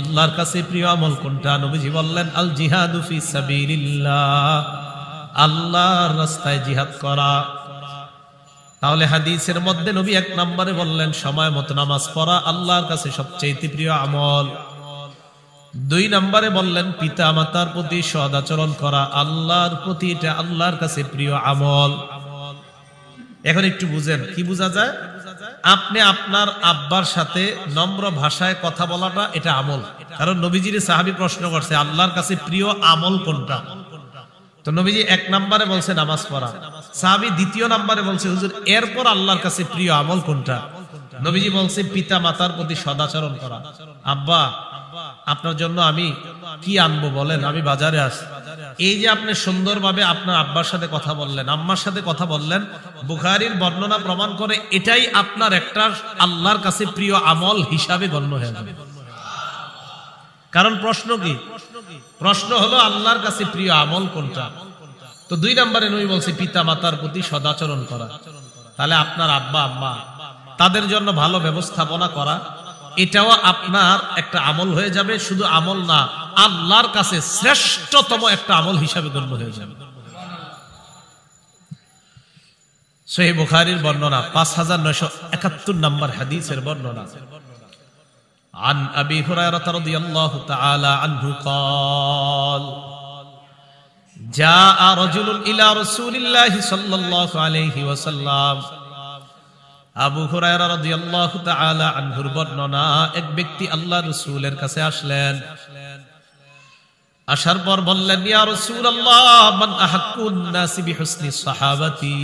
আল্লাহর কাছে প্রিয় আমল কোনটা? নবীজি বললেন আল জিহাদু ফি সাবিলিল্লাহ, আল্লাহর রাস্তায় জিহাদ করা। তাহলে হাদিসের মধ্যে নবী এক নম্বরে বললেন সময় মতো নামাজ পড়া আল্লাহর কাছে সবচেয়ে প্রিয় আমল। দুই নম্বরে বললেন পিতা মাতার প্রতি সদাচরণ করা আল্লাহর প্রতি, এটা আল্লাহর কাছে প্রিয় আমল। এখন একটু বুঝেন, কি বোঝা যায়? আপনি আপনার আব্বার সাথে নম্র ভাষায় কথা বলাটা এটা আমল। কারণ নবীজির সাহাবী প্রশ্ন করছে আল্লাহর কাছে প্রিয় আমল কোনটা, তো নবীজি এক নম্বরে বলছে নামাজ পড়া। সাহাবী দ্বিতীয় নম্বরে বলছে হুজুর এরপর আল্লাহর কাছে প্রিয় আমল কোনটা? নবীজি বলছে পিতা মাতার প্রতি সদাচরণ করা। আব্বা, আপনার জন্য আমি কি আনবো বলেন, আমি বাজারে আসি। এই যে আপনি সুন্দরভাবে আপনার আব্বার সাথে কথা বললেন, আম্মার সাথে কথা বললেন, বুখারীর বর্ণনা প্রমাণ করে এটাই আপনার একটা আল্লাহর কাছে প্রিয় আমল হিসাবে গণ্য হয়ে যাবে। কারণ প্রশ্ন কি? প্রশ্ন হলো আল্লাহর কাছে প্রিয় আমল কোনটা। তো দুই নম্বরে নবী বলছে পিতা মাতার প্রতি সদাচরণ করা। তাহলে আপনার আব্বা আম্মা তাদের জন্য ভালো ব্যবস্থাপনা করা, এটাও আপনার একটা আমল হয়ে যাবে। শুধু আমল না, আল্লাহর কাছে শ্রেষ্ঠতম একটা আমল হিসাবে গণ্য হয়ে যাবে। সহিহ বুখারীর বর্ণনা 5971 নম্বর হাদিসের বর্ণনা। عن أبي هريرة رضي الله تعالى عنه قال جاء رجل إلى رسول الله صلى الله عليه وسلم। আবু হুরায়রা রাদিয়াল্লাহু তাআলা আনহুর বর্ণনা, এক ব্যক্তি আল্লাহর রাসূলের কাছে আসলেন। আসার পর বললেন ইয়া রাসূলুল্লাহ মান আহাক্কুন নাসি বিহুসনি সাহাবাতি।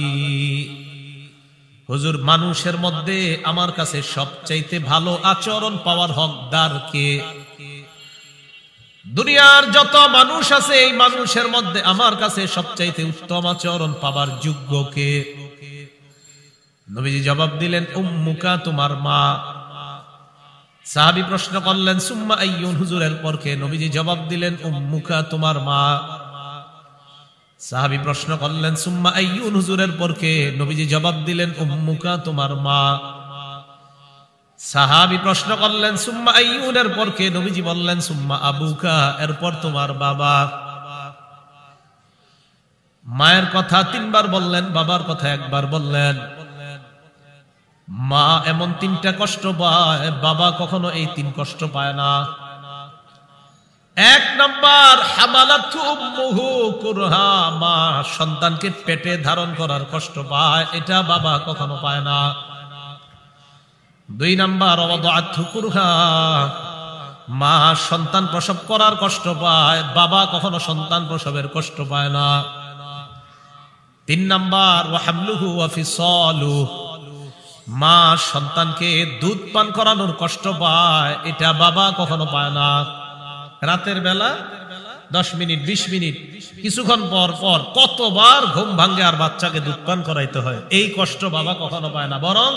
হুজুর, মানুষের মধ্যে আমার কাছে সবচাইতে ভালো আচরণ পাওয়ার হকদার কে? দুনিয়ার যত মানুষ আছে এই মানুষের মধ্যে আমার কাছে সবচাইতে উত্তম আচরণ পাবার যোগ্য কে? নবীজি জবাব দিলেন উম্মুকা, তোমার মা। সাহাবী প্রশ্ন করলেন সুম্মা আইয়ুন, হুজুর এরপর কে? নবীজি জবাব দিলেন উম্মুকা, তোমার মা। সাহাবী প্রশ্ন করলেন সুম্মা আইয়ুন, হুজুর এরপর কে? নবীজি জবাব দিলেন উম্মুকা, তোমার মা। সাহাবী প্রশ্ন করলেন সুম্মা আইয়ুন, এরপর কে? নবীজি বললেন সুম্মা আবুকা, এরপর তোমার বাবা। মায়ের কথা তিনবার বললেন, বাবার কথা একবার বললেন। মা এমন তিনটা কষ্ট পায়, বাবা কখনো এই তিন কষ্ট পায় না। এক নাম্বার হামালাতু উম্মুহু কুরহা, মা সন্তানকে পেটে ধারণ করার কষ্ট পায়, এটা বাবা কখনো পায় না। দুই নাম্বার ওয়াদাআতহু কুরহা, মা সন্তান প্রসব করার কষ্ট পায়, বাবা কখনো সন্তান প্রসবের কষ্ট পায় না। তিন নাম্বার ওয়া হামলুহু ওয়া ফিসালুহু, মা সন্তানকে দুধ পান করানোর কষ্ট পায়, এটা বাবা কখনো পায় না। রাতের বেলা 10 মিনিট 20 মিনিট কিছুক্ষণ পর পর কতবার ঘুম ভাঙে আর বাচ্চাকে দুধ পান করাইতে হয়, এই কষ্ট বাবা কখনো পায় না। বরং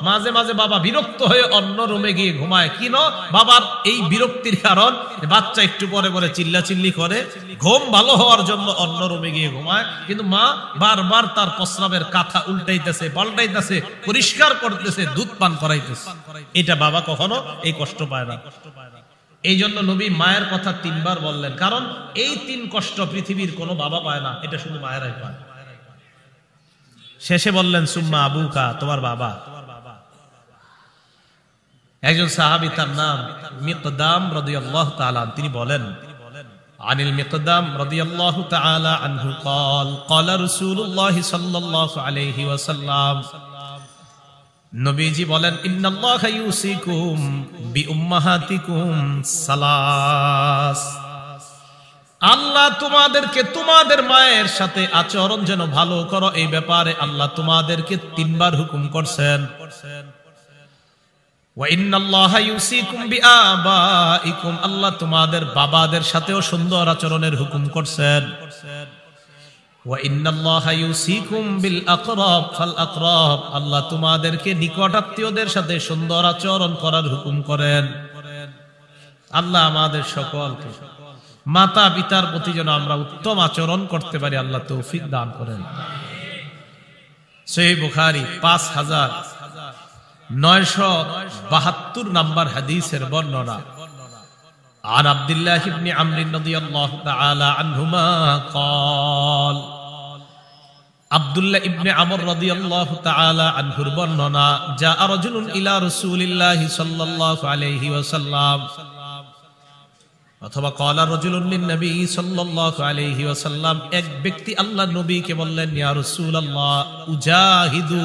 মাঝে মাঝে বাবা বিরক্ত হয়ে অন্য রুমে গিয়ে ঘুমায়। কেন? বাবার এই বিরক্তির কারণ বাচ্চা একটু পরে পরে চিল্লাচিল্লি করে, ঘুম ভালো হওয়ার জন্য অন্য রুমে গিয়ে ঘুমায়। কিন্তু মা বারবার তার প্রস্রাবের কাঁথা উল্টাইতেছে, পাল্টাইতেছে, পরিষ্কার করতেছে, দুধ পান করাইতেছে, এটা বাবা কখনো এই কষ্ট পায় না। এই জন্য নবী মায়ের কথা তিনবার বললেন, কারণ এই তিন কষ্ট পৃথিবীর কোনো বাবা পায় না, এটা শুধু মায়েরাই পায়। শেষে বললেন সুম্মা আবুকা, তোমার বাবা। একজন সাহাবী, তার নাম মিকদাম রাদিয়াল্লাহু তাআলা, তিনি বলেন আনিল মিকদাম রাদিয়াল্লাহু তাআলা আনহু قال قال رسول الله صلى الله عليه وسلم, নবীজি বলেন ইন্নাল্লাহা ইউসিকুম বিউম্মাহাতিকুম সালাস, আল্লাহ তোমাদেরকে তোমাদের মায়ের সাথে আচরণ যেন ভালো করো, এই ব্যাপারে আল্লাহ তোমাদেরকে তিনবার হুকুম করছেন। ওয়া ইন্নাল্লাহা ইউসিকুম বিআবাইকুম, আল্লাহ তোমাদের বাবাদের সাথেও সুন্দর আচরণের হুকুম করছেন। ওয়া ইন্নাল্লাহা ইউসিকুম বিল আকরাব ফাল আকরাব, আল্লাহ তোমাদেরকে নিকট আত্মীয়দের সাথে সুন্দর আচরণ করার হুকুম করেন। আল্লাহ আমাদের সকলকে মাতা পিতার প্রতি যেন আমরা উত্তম আচরণ করতে পারি, আল্লাহ তৌফিক দান করেন। সহিহ বুখারী 5972 নম্বর হাদিসের বর্ণনা। عن عبد الله بن عمرو رضي الله تعالى عنهما قال আব্দুল্লাহ ইবনে আমর রাদিয়াল্লাহু তাআলা আনহুর বর্ণনা জা রাজুলুন ইলা রাসূলিল্লাহি সাল্লাল্লাহু আলাইহি ওয়াসাল্লাম অথবা ক্বালা রাজুলুন লিন নবী সাল্লাল্লাহু আলাইহি ওয়াসাল্লাম এক ব্যক্তি আল্লাহর নবীকে বললেন ইয়া রাসূলুল্লাহ উজাহিদু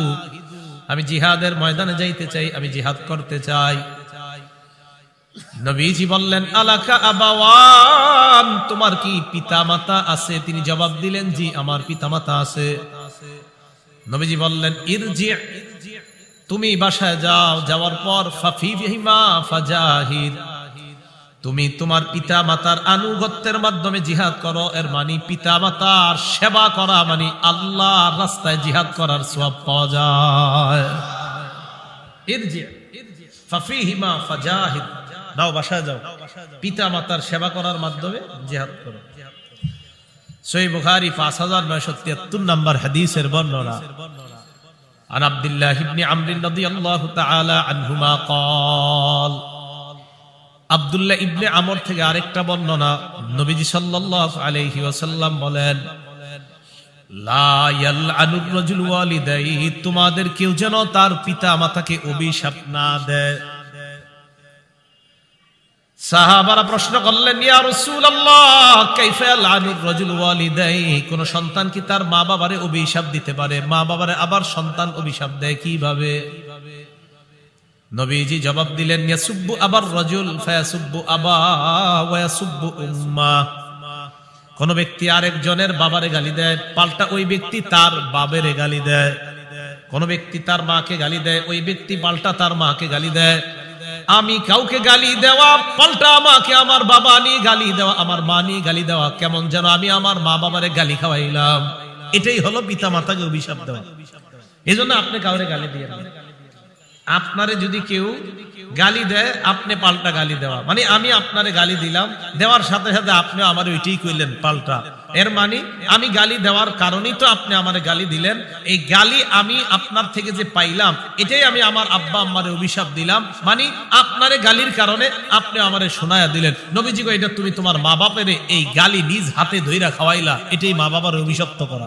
আমি জিহাদের ময়দানে যাইতে চাই আমি জিহাদ করতে চাই নবীজি বললেন আলাকা আবাওয়ান তোমার কি পিতামাতা আছে তিনি জবাব দিলেন জি আমার পিতামাতা আছে নবীজি বললেন ইরজি তুমি বাসায় যাও যাওয়ার পর ফাফিহিমা ফাজাহিদ তুমি তোমার পিতামাতার আনুগত্যের মাধ্যমে জিহাদ করো এর মানে পিতামাতার সেবা করা মানে আল্লাহর রাস্তায় জিহাদ করার সওয়াব পাওয়া যায় ইরজি ফাফিহিমা ফাজাহিদ দাও বাসায় যাও পিতামাতার সেবা করার মাধ্যমে জিহাদ করো সহিহ বুখারী 5973 নম্বর হাদিসের বর্ণনা عن عبد الله بن عمرو رضي الله تعالى عنهما قال আব্দুল্লাহ ইবনে আমর থেকে আরেকটা বর্ণনা নবীজি সাল্লাল্লাহু আলাইহি ওয়াসাল্লাম বলেন লা ইয়ালআনুর রাজুল ওয়ালিদাইহি তোমাদের কেউ যেন তার পিতামাতাকে অভিশাপ না দেয় সাহাবারা প্রশ্ন করলেন ইয়া রাসূলুল্লাহ কাইফা ইয়ালআনুর রাজুল ওয়ালিদাইহি কোন সন্তান কি তার মা বাবারে অভিশাপ দিতে পারে মা বাবারে আবার সন্তান অভিশাপ দেয় কিভাবে নবীজি জবাব দিলেন ইয়াসুব্বু আবার রাজুল ফায়াসুব্বু আবা ওয়া ইয়াসুব্বু উম্মা কোন ব্যক্তি আরেকজনের বাবারে গালি দেয় পাল্টা ওই ব্যক্তি তার বাবারে গালি দেয় কোন ব্যক্তি তার মাকে গালি দেয় ওই ব্যক্তি পাল্টা তার মাকে গালি দেয় আমি কাউকে গালি দেওয়া পাল্টা আমাকে আমার বাবা নিয়ে গালি দেওয়া আমার মা নিয়ে গালি দেওয়া কেমন যেন আমি আমার মা বাবারে গালি খাওয়াইলাম এটাই হলো পিতা মাতাকে অভিশাপ দেওয়া এজন্য আপনি কাউরে গালি দিয়েন না আপনারে যদি কেউ গালি দেয় আপনি পাল্টা গালি দেওয়া মানে আমি আপনারে গালি দিলাম দেওয়ার সাথে সাথে আপনি আমার ওইটাই কইলেন পাল্টা এর মানে আমি গালি দেওয়ার কারণেই তো আপনি আমারে গালি দিলেন এই গালি আমি আপনার থেকে যে পাইলাম এটাই আমি আমার আব্বা আম্মারে অভিশাপ দিলাম মানে আপনারে গালির কারণে আপনি আমারে শোনায়া দিলেন নবীজি কো এটা তুমি তোমার মা বাপের এই গালি নিজ হাতে ধইরা খাওয়াইলা এটাই মা বাবার অভিশপ্ত করা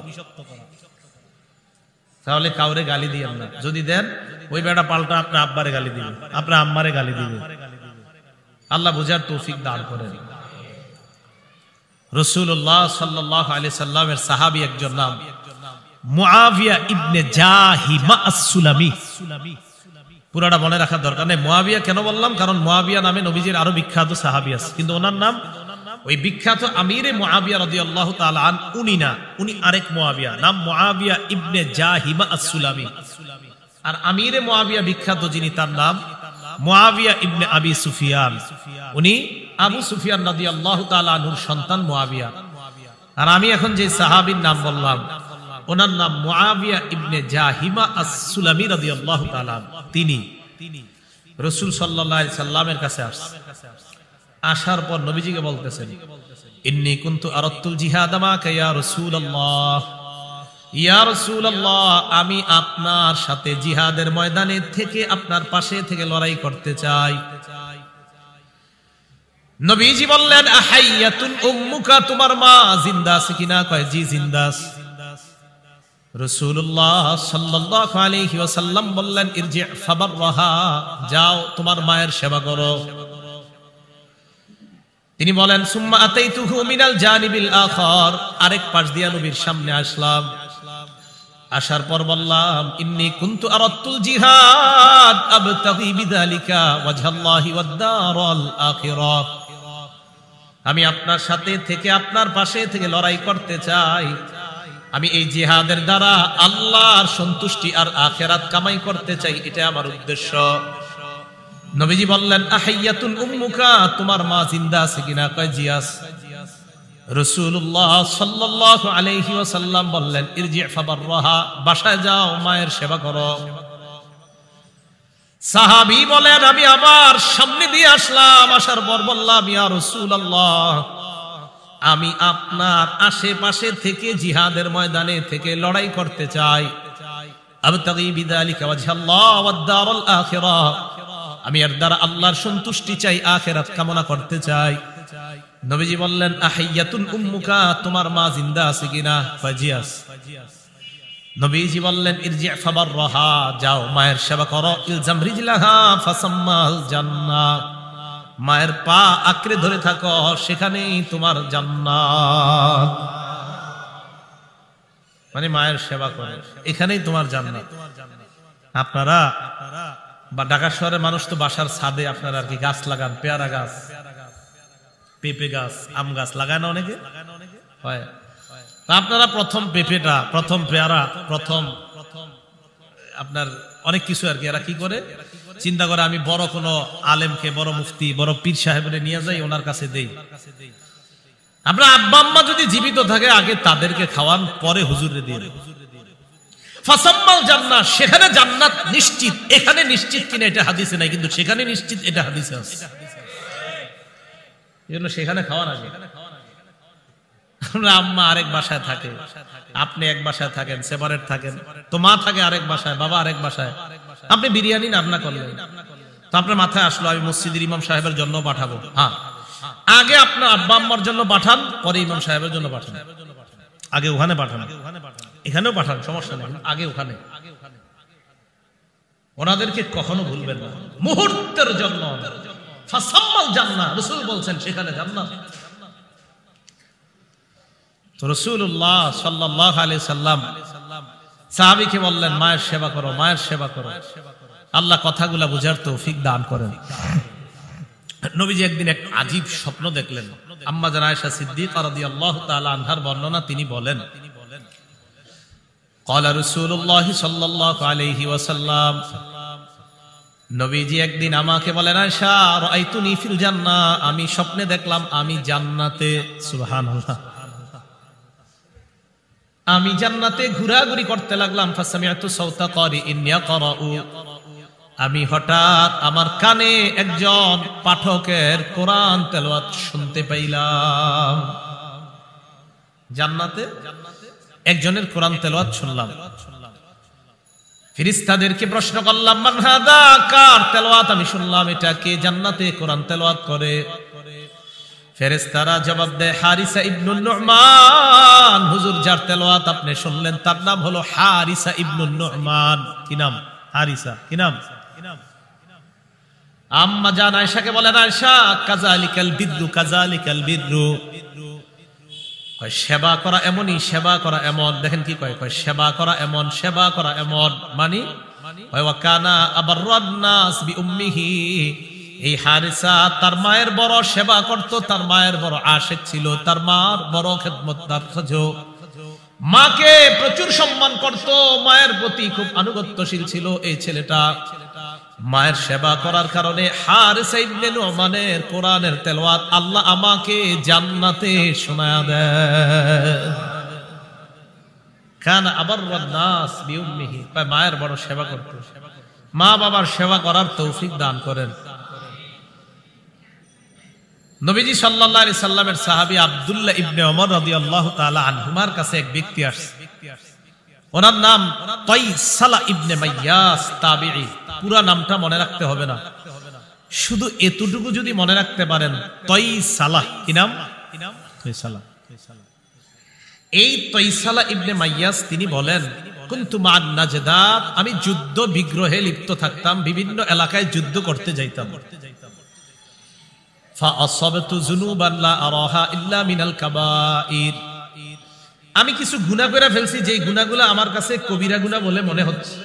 তাহলে কাউরে গালি দিয়েন না যদি দেন ওই বেটা পাল্টা আপনার আব্বারে গালি দিবে আপনার আম্মারে গালি দিবে আল্লাহ বুঝার তৌফিক দান করেন রাসূলুল্লাহ সাল্লাল্লাহু আলাইহি সাল্লামের সাহাবী একজন নাম মুআবিয়া ইবনে জাহিমা আস-সুলামি পুরাটা মনে রাখার দরকার নেই মুআবিয়া কেন বললাম কারণ মুআবিয়া নামে নবীজির আরো বিখ্যাত সাহাবী আছে কিন্তু ওনার নাম ওই বিখ্যাত আমিরে মুআবিয়া রাদিয়াল্লাহু তাআলা আন উনি না উনি আরেক মুআবিয়া নাম মুআবিয়া ইবনে জাহিমা আস-সুলামি আর আমিরে মুআবিয়া বিখ্যাত যিনি তার নাম মুআবিয়া ইবনে আবি সুফিয়ান উনি আবু সুফিয়ান রাদিয়াল্লাহু তাআলা আনহুর সন্তান মুআবিয়া আর আমি এখন যে সাহাবীর নাম বললাম ওনার নাম মুআবিয়া ইবনে জাহিমা আস-সুলামি রাদিয়াল্লাহু তাআলা তিনি রাসূল সাল্লাল্লাহু আলাইহি সাল্লামের কাছে আসার পর নবীজিকে বলতেছেন ইন্নী কুনতু আরাদতুল জিহাদ মাকা ইয়া রাসূলুল্লাহ ইয়া রাসূলুল্লাহ আমি আপনার সাথে জিহাদের ময়দানে থেকে আপনার পাশে থেকে লড়াই করতে চাই নবীজি বললেন আহাইয়াতুন উম্মুকা তোমার মা জিন্দা আছে কিনা কয় জি জিন্দা আছে রাসূলুল্লাহ সাল্লাল্লাহু আলাইহি ওয়াসাল্লাম বললেন ইরজি ফাবারহা যাও তোমার মায়ের সেবা করো তিনি বলেন সুম্মা আতাইতুহু মিনাল জানিবিল আখার আরেক পাশ দিয়া নবীর সামনে আসলাম আসার পর বললাম ইন্নী কুনতু আরাদতুল জিহাদ আবতাগি বিযালিকা ওয়াজহাল্লাহি ওয়াদ দারাল আখিরাহ আমি আপনার সাথে থেকে আপনার পাশে থেকে লড়াই করতে চাই আমি এই জিহাদের দ্বারা আল্লাহর সন্তুষ্টি আর আখিরাত কামাই করতে চাই এটা আমার উদ্দেশ্য নবীজি বললেন আহাইয়াতুন উম্মুকা তোমার মা জিন্দা আছে কিনা কয় জি আছে রাসূলুল্লাহ সাল্লাল্লাহু আলাইহি ওয়াসাল্লাম বললেন ইরজি ফাবারহা বাসায় যাও মায়ের সেবা করো সাহাবী বলেন আমি আবার সামনে দিয়ে আসলাম আসার পর বললাম ইয়া রাসূলুল্লাহ আমি আপনার আশেপাশে থেকে জিহাদের ময়দানে থেকে লড়াই করতে চাই আবতাগি বিযালিকা ওয়াজহাল্লাহ ওয়াদ দারাল আখিরাহ আমি এর দ্বারা আল্লাহর সন্তুষ্টি চাই, আখিরাত কামনা করতে চাই। নবীজি বললেন আহাইয়াতুন উম্মুকা, তোমার মা জিন্দা আছে কিনা? ফাজিয়াস। নবীজি বললেন ইরজি ফাবাররাহা, যাও মায়ের সেবা করো। ইলজাম রিজলাহা ফাসাম্মাল জান্নাহ, মায়ের পা আঁকড়ে ধরে থাকো, সেখানেই তোমার জান্নাত। মানে মায়ের সেবা করো, এখানেই তোমার জান্নাত। আপনারা বা ঢাকা শহরের মানুষ তো বাসার ছাদে আপনারা আর কি গাছ লাগান, পেয়ারা গাছ, পেঁপে গাছ, আম গাছ লাগায় না অনেকে? হয়। আপনারা প্রথম পেঁপেটা, প্রথম পেয়ারা, প্রথম আপনার অনেক কিছু আর কি এরা কি করে চিন্তা করে, আমি বড় কোনো আলেমকে, বড় মুফতি, বড় পীর সাহেবের নিয়ে যাই, ওনার কাছে দেই। আপনার আব্বা আম্মা যদি জীবিত থাকে আগে তাদেরকে খাওয়ান, পরে হুজুরে দিয়ে। ফাসাম্মাল জান্নাহ, সেখানে জান্নাত নিশ্চিত। এখানে নিশ্চিত কিনা এটা হাদিসে নাই, কিন্তু সেখানে নিশ্চিত এটা হাদিসে আছে। এজন্য সেখানে খাওয়ান আগে। আমরা আম্মা আরেক বাসায় থাকে, আপনি এক বাসায় থাকেন, সেপারেট থাকেন, তো মা থাকে আরেক বাসায়, বাবা আরেক বাসায়। আপনি বিরিয়ানি রান্না করলেন, তো আপনার মাথায় আসলো আমি মসজিদের ইমাম সাহেবের জন্য পাঠাবো। হ্যাঁ, আগে আপনার আব্বা আম্মার জন্য পাঠান, পরে ইমাম সাহেবের জন্য পাঠান। আগে ওখানে পাঠান, এখানেও পাঠান, সমস্যা নেই, আগে ওখানে। ওনাদেরকে কখনো ভুলবেন না, মুহূর্তের জন্য। ফাসাম্মাল জান্নাহ, রাসূল বলছেন সেখানে জান্নাত। তো রাসূলুল্লাহ সাল্লাল্লাহু আলাইহি সাল্লাম সাহাবীকে বললেন মায়ের সেবা করো, মায়ের সেবা করো। আল্লাহ কথাগুলা বুঝার তৌফিক দান করেন। নবীজি একদিন এক আজীব স্বপ্ন দেখলেন। আম্মা জান আয়েশা সিদ্দিকা রাদিয়াল্লাহু তাআলা আনহার বর্ণনা, তিনি বলেন ক্বালা রাসূলুল্লাহ সাল্লাল্লাহু আলাইহি ওয়াসাল্লাম, নবীজি একদিন আমাকে বলেন আয়েশা রাআইতুনি ফিল জান্নাহ, আমি স্বপ্নে দেখলাম আমি জান্নাতে। সুবহানাল্লাহ। আমি জান্নাতে ঘোরাঘুরি করতে লাগলাম। ফাসামিআতু সাওতা কারিইন ইয়াকরাউ, আমি হঠাৎ আমার কানে একজন পাঠকের কোরআন তেলাওয়াত শুনতে পাইলাম। জান্নাতে একজনের কোরআন তেলাওয়াত শুনলাম। ফেরেশতাদেরকে প্রশ্ন করলাম মান হাদা, কার তেলাওয়াত আমি শুনলাম, এটা কে জান্নাতে কোরআন তেলাওয়াত করে? ফেরেশতারা জবাব দেয় হারিসা ইবনুন নু'মান, হুজুর যার তেলাওয়াত আপনি শুনলেন তার নাম হলো হারিসা ইবনুন নু'মান। কি নাম? হারিসা। কি নাম? আম্মা জান আয়েশাকে বলেন আয়েশা কাযালিকাল বিররু, কাযালিকাল বিররু, কয় সেবা করা এমনই, সেবা করা এমন। দেখেন কি কয়, কয় সেবা করা এমন, সেবা করা এমন। মানে ওয়া কানা আবাররান নাস বিউম্মিহি, এই হারিসা তার মায়ের বড় সেবা করত, তার মায়ের বড় আশিক ছিল, তার মার বড় খেদমতদার ছিল, মাকে প্রচুর সম্মান করত, মায়ের প্রতি খুব আনুগত্যশীল ছিল এই ছেলেটা। মায়ের সেবা করার কারণে হারিসা ইবনে নু'মানের কোরআনের তেলাওয়াত আল্লাহ আমাকে জান্নাতে শোনায়া দেয়। কানা আবাররান নাস বিউম্মিহি, মায়ের বড় সেবা করত। মা বাবার সেবা করার তৌফিক দান করেন। নবীজি সাল্লাল্লাহু আলাইহি সাল্লামের সাহাবী আব্দুল্লাহ ইবনে ওমর রাদিয়াল্লাহু তাআলা আনহুমার কাছে এক ব্যক্তি আসছে। ওনার নাম তাইসালা ইবনে মাইয়াস, তাবিঈ। পুরা নামটা মনে রাখতে হবে না, শুধু এতটুকু যদি মনে রাখতে পারেন, তাইসালা। কি নাম? তাইসালা। এই তাইসালা ইবনে মাইয়াস তিনি বলেন কুনতু মান নাজদাত, আমি যুদ্ধ বিগ্রহে লিপ্ত থাকতাম, বিভিন্ন এলাকায় যুদ্ধ করতে যাইতাম। ফাআসাবতু যুনুবান লা আরাহা ইল্লা মিনাল কাবাইর, আমি কিছু গুনাহ করে ফেলছি, যেই গুনাহগুলো আমার কাছে কবিরা গুনাহ বলে মনে হচ্ছে।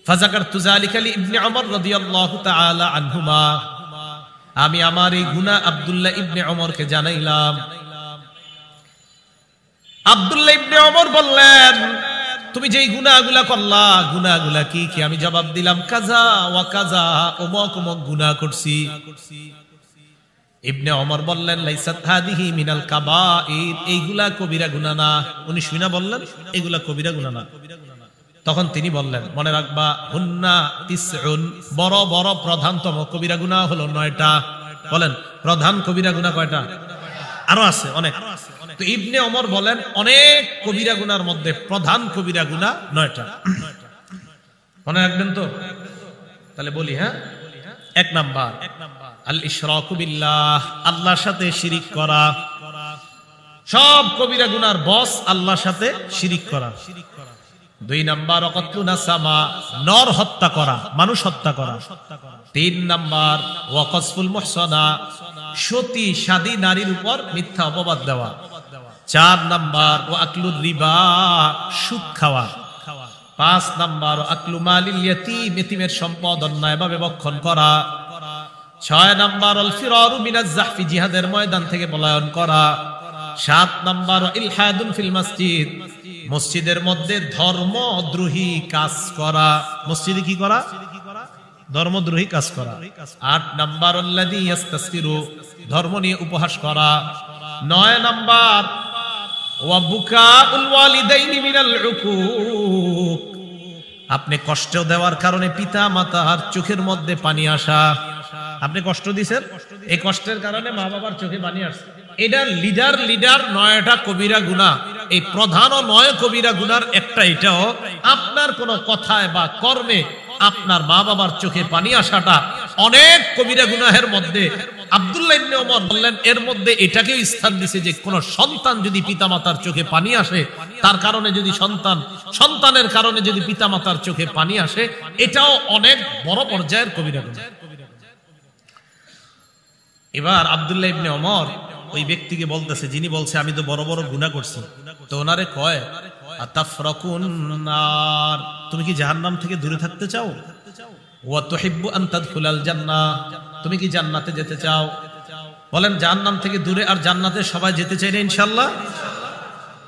ফাযাকারতু যালিকা লি ইবনে ওমর রাদিয়াল্লাহু তাআলা আনহুমা, আমি আমার এই গুনাহ আব্দুল্লাহ ইবনে ওমরকে জানাইলাম। আব্দুল্লাহ ইবনে ওমর বললেন তুমি যেই গুনাহগুলা করলা, গুনাহগুলা কি কি? আমি জবাব দিলাম কাজা ওয়া কাজা, অমুক অমুক গুনাহ করছি। ইবনে ওমর বললেন লাইসাত হাদিহি মিনাল কাবাইর, এইগুলা কবিরা গুনাহ না। উনি শুনা বললেন এগুলা কবিরা গুনাহ না। তখন তিনি বললেন মনে রাখবা হুন্না তিসউন, বড় বড় প্রধানতম কবিরা গুনাহ হলো 9টা। বলেন প্রধান কবিরা গুনাহ কয়টা? আরো আছে অনেক। তো ইবনে ওমর বলেন অনেক কবিরা গুনার মধ্যে প্রধান কবিরা গুনাহ 9টা। মনে রাখবেন তো। তাহলে বলি, হ্যাঁ, এক নাম্বার আল ইশরাকু বিল্লাহ, আল্লাহর সাথে শিরিক করা। সব কবিরা গুনার বস আল্লাহর সাথে শিরিক করা। দুই নাম্বার অকতলু নাসামা, নর হত্যা করা, মানুষ হত্যা করা। তিন নাম্বার ওয়াকসফুল মুহসানা, সতী সাদী নারীর উপর মিথ্যা অপবাদ দেওয়া। চার নাম্বার ওয়াকলুর রিবা, সুদ খাওয়া। পাঁচ নাম্বার আকলু মালিল ইয়াতীম, ইতিমের সম্পদ অন্যায়ভাবে ভক্ষণ করা। ছয় নাম্বার আল ফিরারু মিনাজ জাহফি, জিহাদের ময়দান থেকে পলায়ন করা। সাত নাম্বার ইলহাদুন ফিল মসজিদ, মসজিদের মধ্যে ধর্মদ্রোহী কাজ করা। মসজিদে কি করা? ধর্মদ্রোহী কাজ করা। আট নাম্বার আল্লাযী ইস্তাসফিরু, ধর্ম নিয়ে উপহাস করা। নয় নাম্বার ওয়া বুকাউল ওয়ালিদাইনি মিনাল উকুক, আপনি কষ্ট দেওয়ার কারণে পিতা মাতার চোখের মধ্যে পানি আসা। আপনি কষ্ট দিয়েছেন, এই কষ্টের কারণে মা বাবার চোখে পানি আসছে। এটা লিডার 9টা কবিরা গুনাহ, এই প্রধান 9 কবিরা গুনার একটা এটাও, আপনার কোন কথায় বা কর্মে আপনার মা বাবার চোখে পানি আসাটা অনেক কবিরা গুনাহের মধ্যে। আব্দুল্লাহ ইবনে ওমর বললেন এর মধ্যে এটাকেও স্থান দিয়েছে যে কোন সন্তান যদি পিতামাতার চোখে পানি আসে, তার কারণে যদি সন্তানের কারণে যদি পিতামাতার চোখে পানি আসে, এটাও অনেক বড় পর্যায়ের কবিরা গুনাহ। এবার আব্দুল্লাহ ইবনে ওমর ওই ব্যক্তিকে বলতেছে, যিনি বলছে আমি তো বড় বড় গুনাহ করছি, তো ওনারে কয় আতাফরাকুন নার, তুমি কি জাহান্নাম থেকে দূরে থাকতে চাও? ওয়া তুহিব্বু আন তাদখুলাল জান্নাহ, তুমি কি জান্নাতে যেতে চাও? বলেন জাহান্নাম থেকে দূরে আর জান্নাতে সবাই যেতে চাই না ইনশাআল্লাহ?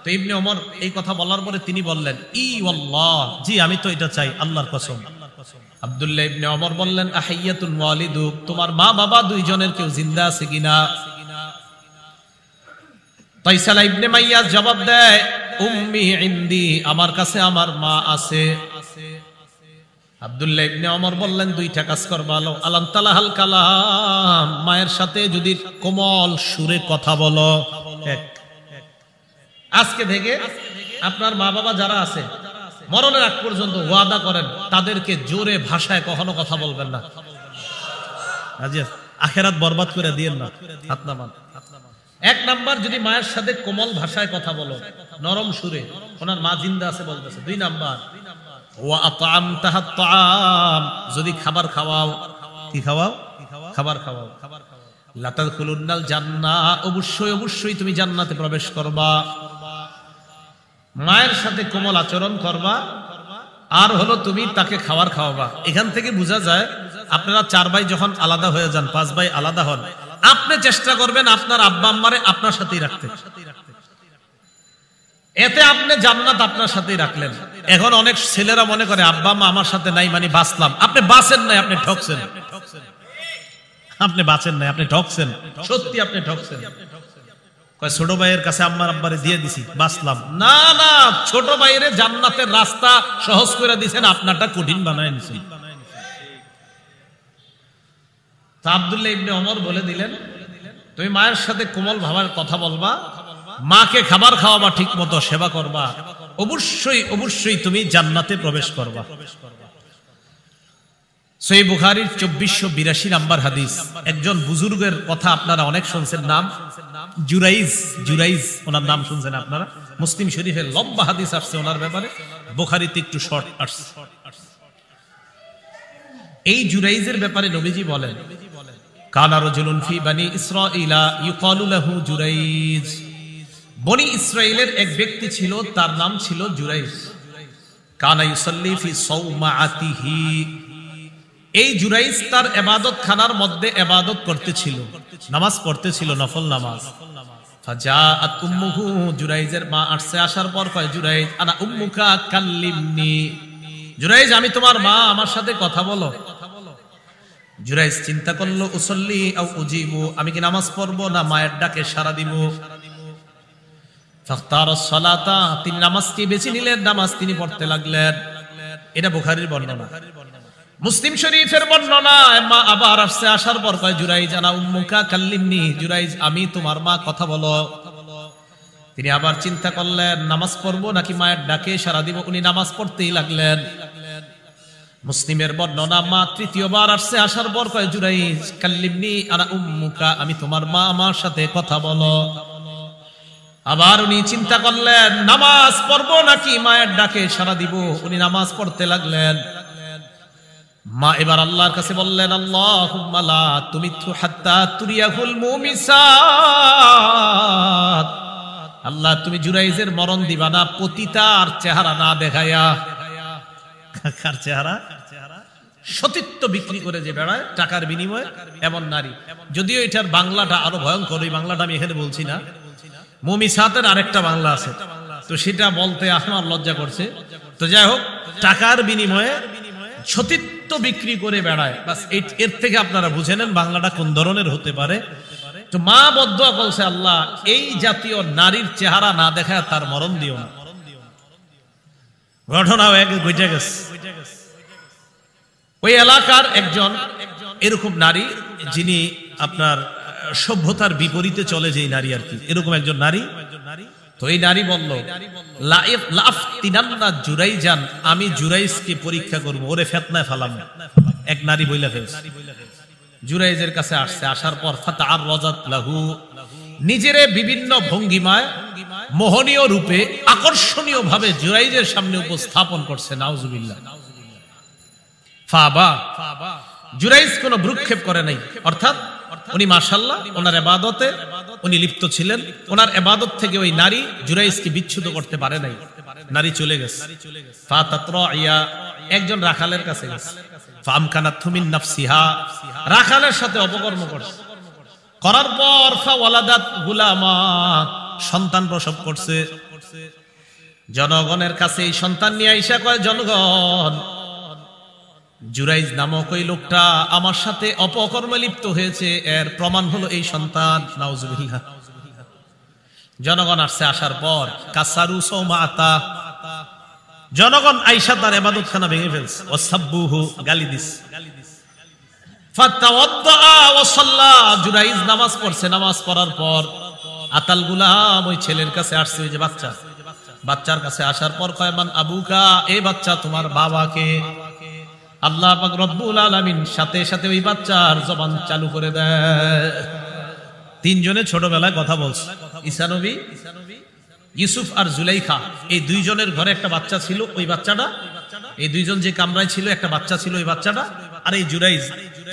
তো ইবনে ওমর এই কথা বলার পরে তিনি বললেন ই ওয়াল্লাহ, জি আমি তো এটা চাই, আল্লাহর কসম। আব্দুল্লাহ ইবনে ওমর বললেন আহাইয়াতুন ওয়ালিদুক, তোমার মা বাবা দুইজনের কেউ জিন্দা আছে কিনা? তাইসালা ইবনে মাইয়াজ জবাব দেয় উম্মি ইনদি, আমার কাছে আমার মা আছে। আব্দুল্লাহ ইবনে ওমর বললেন দুইটা কাজ করবা, আলাম তালাহাল কালাম, মায়ের সাথে যদি কোমল সুরে কথা বলো। আজকে থেকে আপনার মা বাবা যারা আছে মরণের আগ পর্যন্ত ওয়াদা করেন তাদেরকে জোরে ভাষায় কখনো কথা বলবেন না। আখেরাত বরবাদ করে দিয়েন না। হাত নামান। এক নাম্বার, যদি মায়ের সাথে কোমল ভাষায় কথা বলো, নরম সুরে, ওনার মা জিন্দা আছে বলতেছে। দুই নাম্বার ওয়া আতআমতাহা আত-তাআম, যদি খাবার খাওয়াও। কি খাওয়াও? খাবার খাওয়াও। লা তাদখুলুন্নাল জান্নাহ, অবশ্যই তুমি জান্নাতে প্রবেশ করবা। মায়ের সাথে কোমল আচরণ করবা, আর হলো তুমি তাকে খাবার খাওয়াবা। এখান থেকে বোঝা যায় আপনারা 4 ভাই যখন আলাদা হয়ে যান, 5 ভাই আলাদা হন, আপনি চেষ্টা করবেন আপনার আব্বা আম্মারে আপনার সাথেই রাখতে। এতে আপনি জান্নাত আপনার সাথেই রাখলেন। এখন অনেক ছেলেরা মনে করে আব্বা আম্মা আমার সাথে নাই মানে বাঁচলাম। আপনি বাঁচেন নাই, আপনি ঠকছেন। আপনি বাঁচেন নাই, আপনি ঠকছেন। সত্যি আপনি ঠকছেন। কয় ছোট ভাইয়ের কাছে আম্মার আব্বারে দিয়ে দিছি, বাঁচলাম। না না, ছোট ভাইয়ের জান্নাতের রাস্তা সহজ করে দিয়েছেন, আপনারটা কঠিন বানায় নিছেন। আব্দুল্লাহ ইবনে ওমর বলে দিলেন তুমি মায়ের সাথে কোমল ভাবে কথা বলবা, মাকে খাবার খাওয়াবা, ঠিক মতো সেবা করবা, অবশ্যই তুমি জান্নাতে প্রবেশ করবা। সহিহ বুখারীর 2482 নাম্বার হাদিস। একজন বুজুর্গের কথা আপনারা অনেক শুনছেন, নাম জুরাইজ, ওনার নাম শুনছেন আপনারা। মুসলিম শরীফে লম্বা হাদিস আসছে ওনার ব্যাপারে, বুখারীতে একটু শর্ট আসছে। এই জুরাইজের ব্যাপারে নবীজি বলেন কানা রাজুলুন ফি বানি ইসরাঈলা ইউকালু লাহু জুরাইজ, বনি ইসরাইলের এক ব্যক্তি ছিল, তার নাম ছিল জুরাইজ। কানা ইউসাল্লি ফি সাওমাআতিহি, এই জুরাইজ তার ইবাদত খানার মধ্যে ইবাদত করতেছিল, নামাজ পড়তেছিল, নফল নামাজ। ফাজাআত উম্মুহু, জুরাইজের মা আসছে, আসার পর কয় জুরাইজ আনা উম্মুকা কাল্লিমনি, জুরাইজ আমি তোমার মা, আমার সাথে কথা বলো। জুরাইজ চিন্তা করলো উসল্লি আও উজিবু, আমি কি নামাজ পড়বো না মায়ের ডাকে সাড়া দিব। ফাখতারাস সালাতা, তিনি নামাজকে বেছে নিলেন, নামাজ তিনি পড়তে লাগলেন। এটা বুখারীর বর্ণনা। মুসলিম শরীফের বর্ণনা, মা আবার আসছে, আসার পর কয় জুরাইজ আনা উম্মুকা কাল্লিমনি, জুরাইজ আমি তোমার মা, কথা বলো। তিনি আবার চিন্তা করলেন নামাজ পড়বো নাকি মায়ের ডাকে সাড়া দিব। উনি নামাজ পড়তেই লাগলেন। মুসলিমের বর্ণনা, মা তৃতীয়বার আসছে, আসার পর কয় জুরাইজ কাল্লিমনি আনা উম্মুকা, আমি তোমার মা, আমার সাথে কথা বলো। আবার উনি চিন্তা করলেন নামাজ পড়বো নাকি মায়ের ডাকে সাড়া দিব। উনি নামাজ পড়তে লাগলেন। মা এবার আল্লাহর কাছে বললেন, আল্লাহুম্মা লা তুমিতহু হাত্তা তুরিয়াহুল মুমিসাত, আল্লাহ তুমি জুরাইজের মরণ দিবা না পতিতার চেহারা না দেখাইয়া। কার চেহারা? সতীত্ব বিক্রি করে যে বেড়ায় টাকার বিনিময়ে এমন নারী। যদিও এটার বাংলাটা আরো ভয়ঙ্কর, ওই বাংলাটা আমি এখানে বলছি না। মুমিসাতের আরেকটা বাংলা আছে, তো সেটা বলতে আমার লজ্জা করছে। তো যাই হোক, টাকার বিনিময়ে সতীত্ব বিক্রি করে বেড়ায়, বাস এর থেকে আপনারা বুঝে নেন বাংলাটা কোন ধরনের হতে পারে। তো মা বদদুয়া করছে, আল্লাহ এই জাতীয় নারীর চেহারা না দেখায় তার মরণ দিও না। ঘটনাও এক ঘটে গেছে। ওই এলাকার একজন এরকম নারী, যিনি আপনার সভ্যতার বিপরীতে চলে, যেই নারী আর কি, এরকম একজন নারী। তো এই নারী বলল, লাফতিনান্না জুরাইজান, আমি জুরাইজকে পরীক্ষা করব, ওরে ফিতনায় ফালাম। এক নারী বইলা ফেলছে। জুরাইজের কাছে আসছে, আসার পর ফাতাআররাজাত লাহু, নিজেরে বিভিন্ন ভঙ্গিমায় মোহনীয় রূপে আকর্ষণীয় ভাবে জুরাইজের সামনে উপস্থাপন করছে। নাউজুবিল্লাহ। ফাবা, জুরাইজ কোনো ভ্রুক্ষেপ করে নাই, অর্থাৎ উনি মাশাআল্লাহ ওনার ইবাদতে উনি লিপ্ত ছিলেন। ওনার ইবাদত থেকে ওই নারী জুরাইজকে বিচ্যুত করতে পারে নাই। নারী চলে গেছে। ফাতাতরাইয়া, একজন রাখালের কাছে গেছে। ফামকানাতহু মিন নাফসিহা, রাখালের সাথে অপকর্ম করছে। করার পর ফাওয়ালাদাত গুলামা, সন্তান প্রসব করছে। জনগণের কাছে এই সন্তান নিয়ে আইসা কয়, জনগণ, জুরাইজ নামক ওই লোকটা আমার সাথে অপকর্মে লিপ্ত হয়েছে, এর প্রমাণ হলো এই সন্তান। নাউজুবিল্লাহ। জনগণ আসছে, আসার পর কাসারু সৌমাতা, জনগণ আইসা তার ইবাদতখানা ভেঙে ফেলছে। ওয়াসাব্বুহু, গালি দিস। ফাতাওয়াদ্দা ওয়া সাল্লা, জুরাইজ নামাজ পড়ছে। নামাজ পড়ার পর আতাল গুলাম, ওই ছেলের কাছে আসছে, ওই যে বাচ্চা, বাচ্চার কাছে আসার পর কয়, মান আবুকা, এই বাচ্চা তোমার বাবাকে। আল্লাহ পাক রব্বুল আলামিন সাথে সাথে ওই বাচ্চার জবান চালু করে দেয়। তিনজনে ছোটবেলায় কথা বলছে। ঈসা নবী, ইউসুফ আর জুলাইখা, এই দুইজনের ঘরে একটা বাচ্চা ছিল। ওই বাচ্চাটা, এই দুইজন যে কামরায় ছিল, একটা বাচ্চা ছিল ওই বাচ্চাটা। আর এই জুরাইজ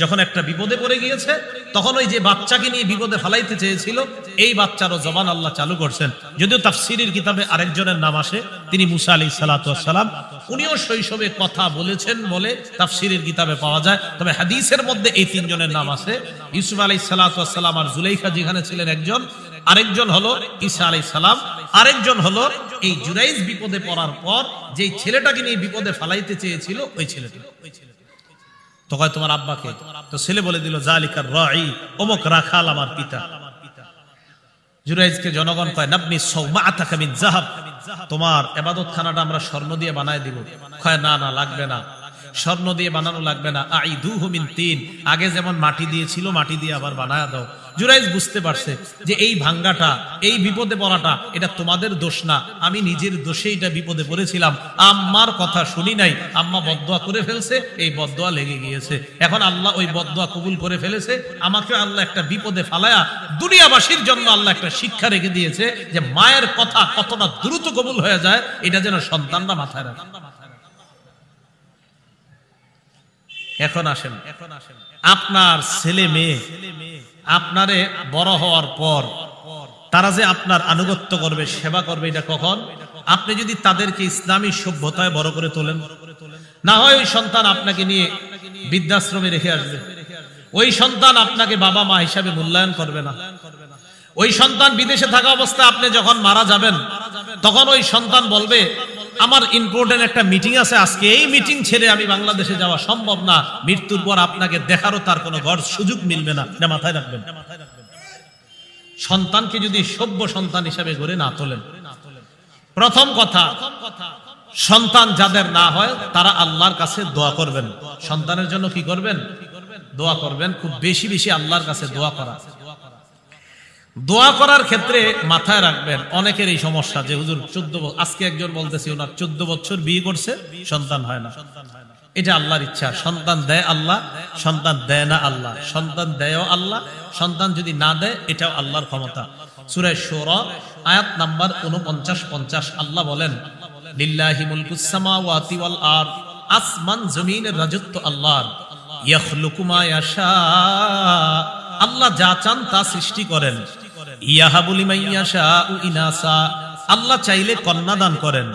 যখন একটা বিপদে পড়ে গিয়েছে, তখন ওই যে বাচ্চাকে নিয়ে বিপদে ফেলাইতে চেয়েছিল, এই বাচ্চারও জবান আল্লাহ চালু করছেন। যদিও তাফসীরের কিতাবে আরেকজনের নাম আসে, তিনি মুসা আলাইহিস সালাতু ওয়াস সালাম, উনিও শৈশবে কথা বলেছেন বলে তাফসীরের কিতাবে পাওয়া যায়। তবে হাদিসের মধ্যে এই তিনজনের নাম আছে। ইউসুফ আলাইহিস সালাতু ওয়াস সালাম আর জুলাইখা যেখানে ছিলেন একজন, আরেকজন হলো ঈসা আলাইহিস সালাম, আরেকজন হলো এই জুরাইজ বিপদে পড়ার পর যেই ছেলেটাকে নিয়ে বিপদে ফেলাইতে চেয়েছিল, ওই ছেলেটা। তো কয়, তোমার আব্বাকে? তো ছেলে বলে দিল, জালিকার রাঈ, অমুক রাখাল আমার পিতা। জুরাইজকে জনগণ কয়, নাবনি সাওমাআতাকা মিন যাহাব, তোমার ইবাদতখানাটা আমরা স্বর্ণ দিয়ে বানায় দিব। কয়, না না, লাগবে না, স্বর্ণ দিয়ে বানানো লাগবে না। আইদুহু মিন তিন, আগে যেমন মাটি দিয়েছিল, মাটি দিয়ে আবার বানায় দাও। জুরাইজ বুঝতে পারছে যে এই ভাঙ্গাটা, এই বিপদে পড়াটা, এটা তোমাদের দোষ না, আমি নিজের দোষে এটা বিপদে পড়েছিলাম। আম্মার কথা শুনি নাই, আম্মা বদদোয়া করে ফেলছে, এই বদদোয়া লেগে গিয়েছে। এখন আল্লাহ ওই বদদোয়া কবুল করে ফেলেছে। আমাকে আল্লাহ একটা বিপদে ফালায়া দুনিয়াবাসীর জন্য আল্লাহ একটা শিক্ষা রেখে দিয়েছে যে মায়ের কথা কতটা দ্রুত কবুল হয়ে যায়, এটা যেন সন্তানরা মাথায় রাখে। এখন আসেন, আপনার ছেলে মেয়ে আপনারে বড় হওয়ার পর তারা যে আপনার আনুগত্য করবে, সেবা করবে, এটা কখন? আপনি যদি তাদেরকে ইসলামী সভ্যতায় বড় করে তোলেন। না হয় ওই সন্তান আপনাকে নিয়ে বৃদ্ধাশ্রমে রেখে আসবে, ওই সন্তান আপনাকে বাবা মা হিসাবে মূল্যায়ন করবে না। ওই সন্তান বিদেশে থাকা অবস্থায় আপনি যখন মারা যাবেন, তখন ওই সন্তান বলবে, আমার ইম্পর্টেন্ট একটা মিটিং আছে আজকে, এই মিটিং ছেড়ে আমি বাংলাদেশে যাওয়া সম্ভব না। মৃত্যুর পর আপনাকে দেখারও তার কোনো সুযোগ মিলবে না। এটা মাথায় রাখবেন। সন্তানকে যদি সভ্য সন্তান হিসাবে গড়ে না তোলেন, প্রথম কথা, সন্তান যাদের না হয় তারা আল্লাহর কাছে দোয়া করবেন। সন্তানের জন্য কি করবেন? দোয়া করবেন। খুব বেশি বেশি আল্লাহর কাছে দোয়া করা। দোয়া করার ক্ষেত্রে মাথায় রাখবেন, অনেকের এই সমস্যা যে হুজুর 14 বছর, আজকে একজন বলতেছি ওনার 14 বছর বিয়ে করছে, সন্তান হয় না। এটা আল্লাহর ইচ্ছা। সন্তান দেয় আল্লাহ, সন্তান দেয় না আল্লাহ, সন্তান দেয়ও আল্লাহ, সন্তান যদি না দেয় এটাও আল্লাহর ক্ষমতা। সূরা শূরা আয়াত নাম্বার 49-50 আল্লাহ বলেন, লিল্লাহি মুলকুস সামাওয়াতি ওয়াল আরদ, আসমান জমিনের রাজত্ব আল্লাহর। ইয়াখলুকু মা ইয়াশা, আল্লাহ যা চান তা সৃষ্টি করেন। ইয়াহাবু লিমান ইয়াশাউ ইনাসা, আল্লাহ চাইলে কন্যা দান করেন।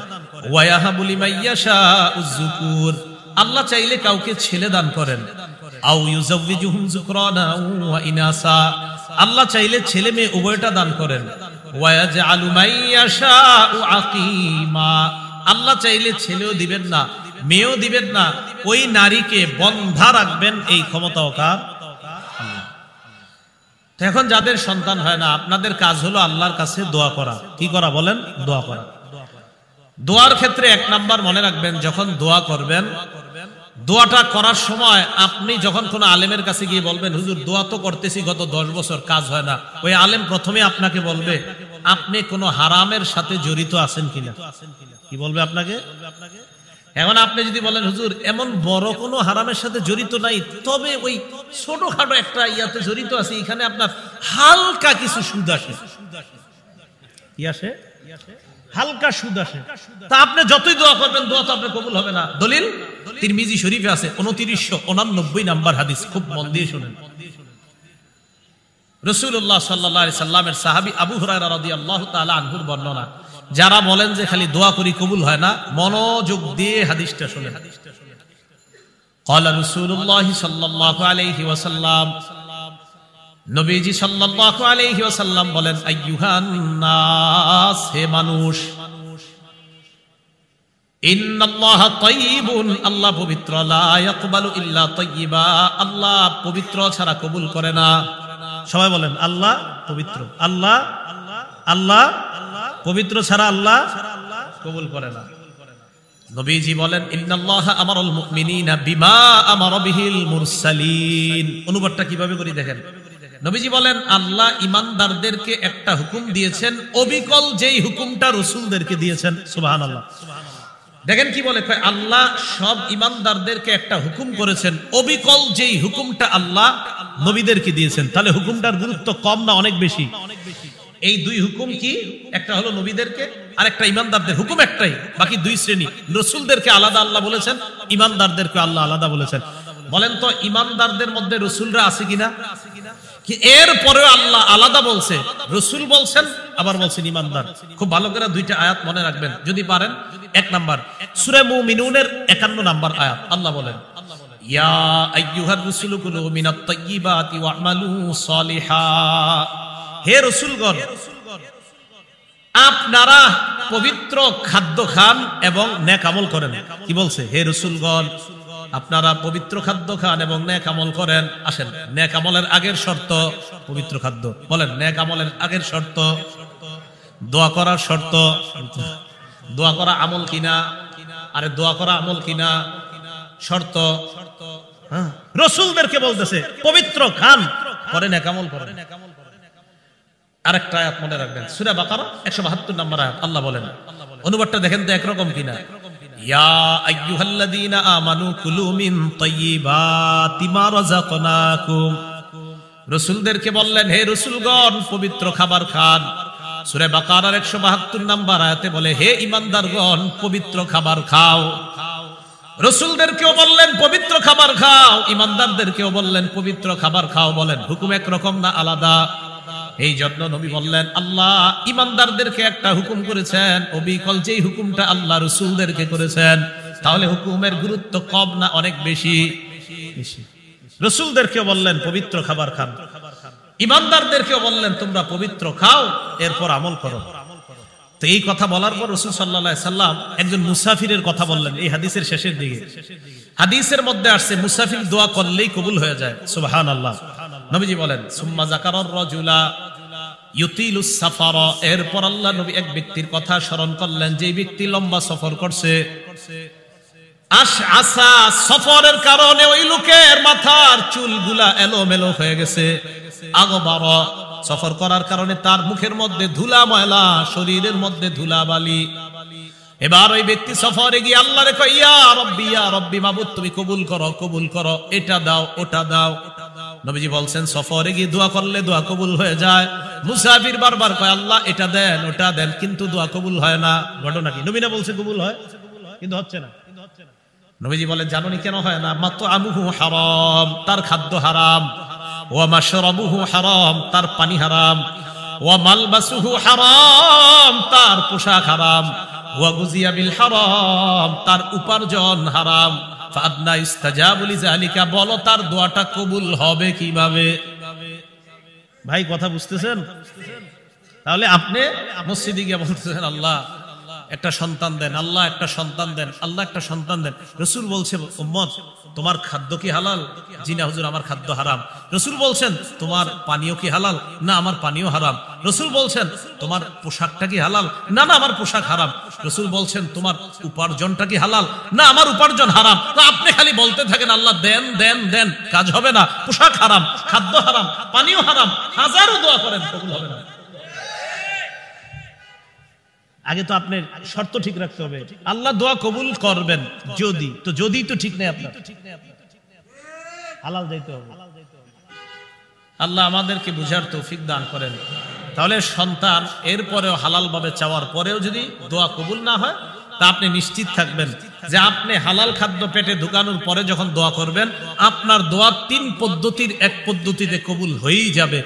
ওয়া ইয়াহাবু লিমান ইয়াশাউ যুকুর, আল্লাহ চাইলে কাউকে ছেলে দান করেন। আও ইউযাওয়িজুহুম যুকরানা ওয়া ইনাসা, আল্লাহ চাইলে ছেলে মেয়ে উভয়টা দান করেন। ওয়া ইয়াজআলু মান ইয়াশাউ আকীমা, আল্লাহ চাইলে ছেলেও দিবেন না, মেয়েও দিবেন না, ওই নারীকে বন্ধা রাখবেন, এই ক্ষমতাও কার? আল্লাহ। তো এখন যাদের সন্তান হয় না, আপনাদের কাজ হলো আল্লাহর কাছে দোয়া করা। কি করা বলেন? দোয়া করা। দোয়ার ক্ষেত্রে 1 নাম্বার মনে রাখবেন, যখন দোয়া করবেন, দোয়াটা করার সময় আপনি যখন কোনো আলেমের কাছে গিয়ে বলবেন, হুজুর দোয়া তো করতেছি গত 10 বছর, কাজ হয় না, ওই আলেম প্রথমে আপনাকে বলবে আপনি কোনো হারামের সাথে জড়িত আছেন কিনা। কি বলবে আপনাকে? এখন আপনি যদি বলেন হুজুর এমন বড় কোনো হারামের সাথে জড়িত নাই, তবে ওই ছোটখাটো একটা ইয়াতে জড়িত আছে, এখানে আপনার হালকা কিছু সুদ আসে, কি আসে? হালকা সুদ আসে, তা আপনি যতই দোয়া করবেন দোয়া তো আপনার কবুল হবে না। দলিল তিরমিজি শরীফে আছে 2989 নাম্বার হাদিস, খুব মন দিয়ে শুনেন। রাসূলুল্লাহ সাল্লাল্লাহু আলাইহি সাল্লামের সাহাবী আবু হুরায়রা রাদিয়াল্লাহু তাআলা আনহুর বর্ণনা। যারা বলেন যে খালি দোয়া করি কবুল হয় না, মনোযোগ দিয়ে হাদিসটা শুনেন। ক্বালা রাসূলুল্লাহ সাল্লাল্লাহু আলাইহি ওয়াসাল্লাম, নবীজি সাল্লাল্লাহু আলাইহি ওয়াসাল্লাম বলেন, আইয়ুহান নাস, হে মানুষ, ইন্নাল্লাহা তাইয়িবুন, আল্লাহ পবিত্র, লা ইয়াকবালু ইল্লা তাইয়িবা, আল্লাহ পবিত্র ছাড়া কবুল করে না। সবাই বলেন আল্লাহ পবিত্র, আল্লাহ আল্লাহ পবিত্র ছাড়া আল্লাহ কবুল করে না। নবীজি বলেন, ইন্নাল্লাহা আমারাল মুমিনিনা বিমা আমারা বিহিল মুরসালিন। অনুবাদটা কিভাবে করি দেখেন। নবীজি বলেন, আল্লাহ ঈমানদারদেরকে একটা হুকুম দিয়েছেন, অবিকল যেই হুকুমটা রাসূলদেরকে দিয়েছেন। সুবহানাল্লাহ। দেখেন কি বলে, আল্লাহ সব ঈমানদারদেরকে একটা হুকুম করেছেন, অবিকল যেই হুকুমটা আল্লাহ নবীদেরকে দিয়েছেন। তাহলে হুকুমটার গুরুত্ব কম না অনেক বেশি? এই 2 হুকুম কি? একটা হলো নবীদেরকে, আর একটা ঈমানদারদের। হুকুম একটাই, বাকি 2 শ্রেণী। রাসূলদেরকে আলাদা আল্লাহ বলেছেন, ঈমানদারদেরকে আল্লাহ আলাদা বলেছেন। বলেন তো ঈমানদারদের মধ্যে রাসূলরা আছে কিনা? কি এরপরেও আল্লাহ আলাদা বলছে, রাসূল বলছেন, আবার বলছেন ঈমানদার। খুব ভালো করে 2টা আয়াত মনে রাখবেন যদি পারেন। 1 নাম্বার সূরা মুমিনুনের 51 নাম্বার আয়াত, আল্লাহ বলেন, ইয়া আইয়ুহার রাসূলু কুলু মিনাত তাইয়্যিবাতি ওয়া'মালু সালিহা, হে রাসূলগণ আপনারা পবিত্র খাদ্য খান এবং নেক আমল করেন। কি বলছে? হে রাসূলগণ আপনারা পবিত্র খাদ্য খান এবং নেক আমল করেন। আসেন, নেক আমলের আগের শর্ত পবিত্র খাদ্য। বলেন, নেক আমলের আগের শর্ত দোয়া করার শর্ত। দোয়া করা আমল কিনা? আরে দোয়া করা আমল কিনা? শর্ত। রাসূলদেরকে বলতেছে পবিত্র খান, করে নেক আমল করেন। আরেকটা আয়াত মনে রাখবেন, সূরা বাকারা 172 নম্বর আয়াত, আল্লাহ বলেন, অনুবাদটা দেখেন তো একরকম কিনা। ইয়া আইয়ুহাল্লাযীনা আমানু কুলু মিন তাইয়্যিবাতি মা রাযাকনাকুম, রাসূলদেরকে বললেন, হে রাসূলগণ পবিত্র খাবার খান। সূরা বাকারার 172 নম্বর আয়াতে বলে, হে ঈমানদারগণ পবিত্র খাবার খাও। রাসূলদেরকেও বললেন পবিত্র খাবার খাও, ঈমানদারদেরকেও বললেন পবিত্র খাবার খাও। বলেন হুকুম একরকম না আলাদা? এই জন্য নবী বললেন, আল্লাহ ঈমানদারদেরকে একটা হুকুম করেছেন, অবিকল যেই হুকুমটা আল্লাহ রাসূলদেরকে করেছেন। তাহলে হুকুমের গুরুত্ব কম না অনেক বেশি? রাসূলদেরকেও বললেন পবিত্র খাবার খান, ঈমানদারদেরকেও বললেন তোমরা পবিত্র খাও, এরপর আমল করো। তো এই কথা বলার পর রাসূল সাল্লাল্লাহু আলাইহি সাল্লাম একজন মুসাফিরের কথা বললেন এই হাদিসের শেষের দিকে। হাদিসের মধ্যে আসছে মুসাফির দোয়া করলেই কবুল হয়ে যায়। সুবহানাল্লাহ। নবীজি বলেন, সুম্মা যাকারার রাজুলা ইউতিলুস সাফারা, এরপর আল্লাহ নবী এক ব্যক্তির কথা স্মরণ করলেন যে ব্যক্তি লম্বা সফর করছে। আশআসা, সফরের কারণে ওই লোকের মাথার চুলগুলা এলোমেলো হয়ে গেছে। আগবারা, সফর করার কারণে তার মুখের মধ্যে ধুলা ময়লা, শরীরের মধ্যে ধুলা বালি। এবার ওই ব্যক্তি সফরে গিয়ে আল্লাহরে কয়, ইয়া রব্বি মাবুদ তুমি কবুল করো, এটা দাও ওটা দাও। নবীজি বলছেন সফরে গিয়ে দোয়া করলে দোয়া কবুল হয়ে যায়। মুসাফির বারবার কয় আল্লাহ এটা দেন ওটা দেন, কিন্তু দোয়া কবুল হয় না। ঘটনা কি? নবী না বলছে কবুল হয়, কিন্তু হচ্ছে না। নবীজি বলেন জানোনি কেন হয় না? মাতআমুহু হারাম, তার খাদ্য হারাম, ওয়া মাশরাবুহু হারাম, তার পানি হারাম, ওয়া মালবাসুহু হারাম, তার পোশাক হারাম, ওয়া গুজিয়া বিল হারাম, তার উপার্জন হারাম। ফাআদনা ইস্তাজাবু লিযালিকা, বলো তার দোয়াটা কবুল হবে কিভাবে? ভাই কথা বুঝতেছেন? তাহলে আপনি মসজিদে গিয়ে বলতেছেন আল্লাহ একটা সন্তান দেন, আল্লাহ একটা সন্তান দেন, আল্লাহ একটা সন্তান দেন। রাসূল বলছে উম্মত তোমার খাদ্য কি হালাল? জি না হুজুর আমার খাদ্য হারাম। রাসূল বলছেন তোমার পানীয় কি হালাল? না আমার পানীয় হারাম। রাসূল বলছেন তোমার পোশাকটা কি হালাল? না না আমার পোশাক হারাম। রাসূল বলছেন তোমার উপার্জনটা কি হালাল? না আমার উপার্জন হারাম। তো আপনি খালি বলতে থাকেন আল্লাহ দেন দেন দেন, কাজ হবে না। পোশাক হারাম, খাদ্য হারাম, পানীয় হারাম, হাজারো দোয়া করেন কবুল হবে না। আগে তো আপনার শর্ত ঠিক রাখতে হবে, আল্লাহ দোয়া কবুল করবেন যদি, তো যদি তো ঠিক নেই, আপনার হালাল যাইতে হবে। আল্লাহ আমাদেরকে বুঝার তৌফিক দান করেন। তাহলে সন্তান এরপরেও হালাল ভাবে চাওয়ার পরেও যদি দোয়া কবুল না হয়, তা আপনি নিশ্চিত থাকবেন যে আপনি হালাল খাদ্য পেটে ঢুকানোর পরে যখন দোয়া করবেন, আপনার দোয়া 3 পদ্ধতির এক পদ্ধতিতে কবুল হয়েই যাবে।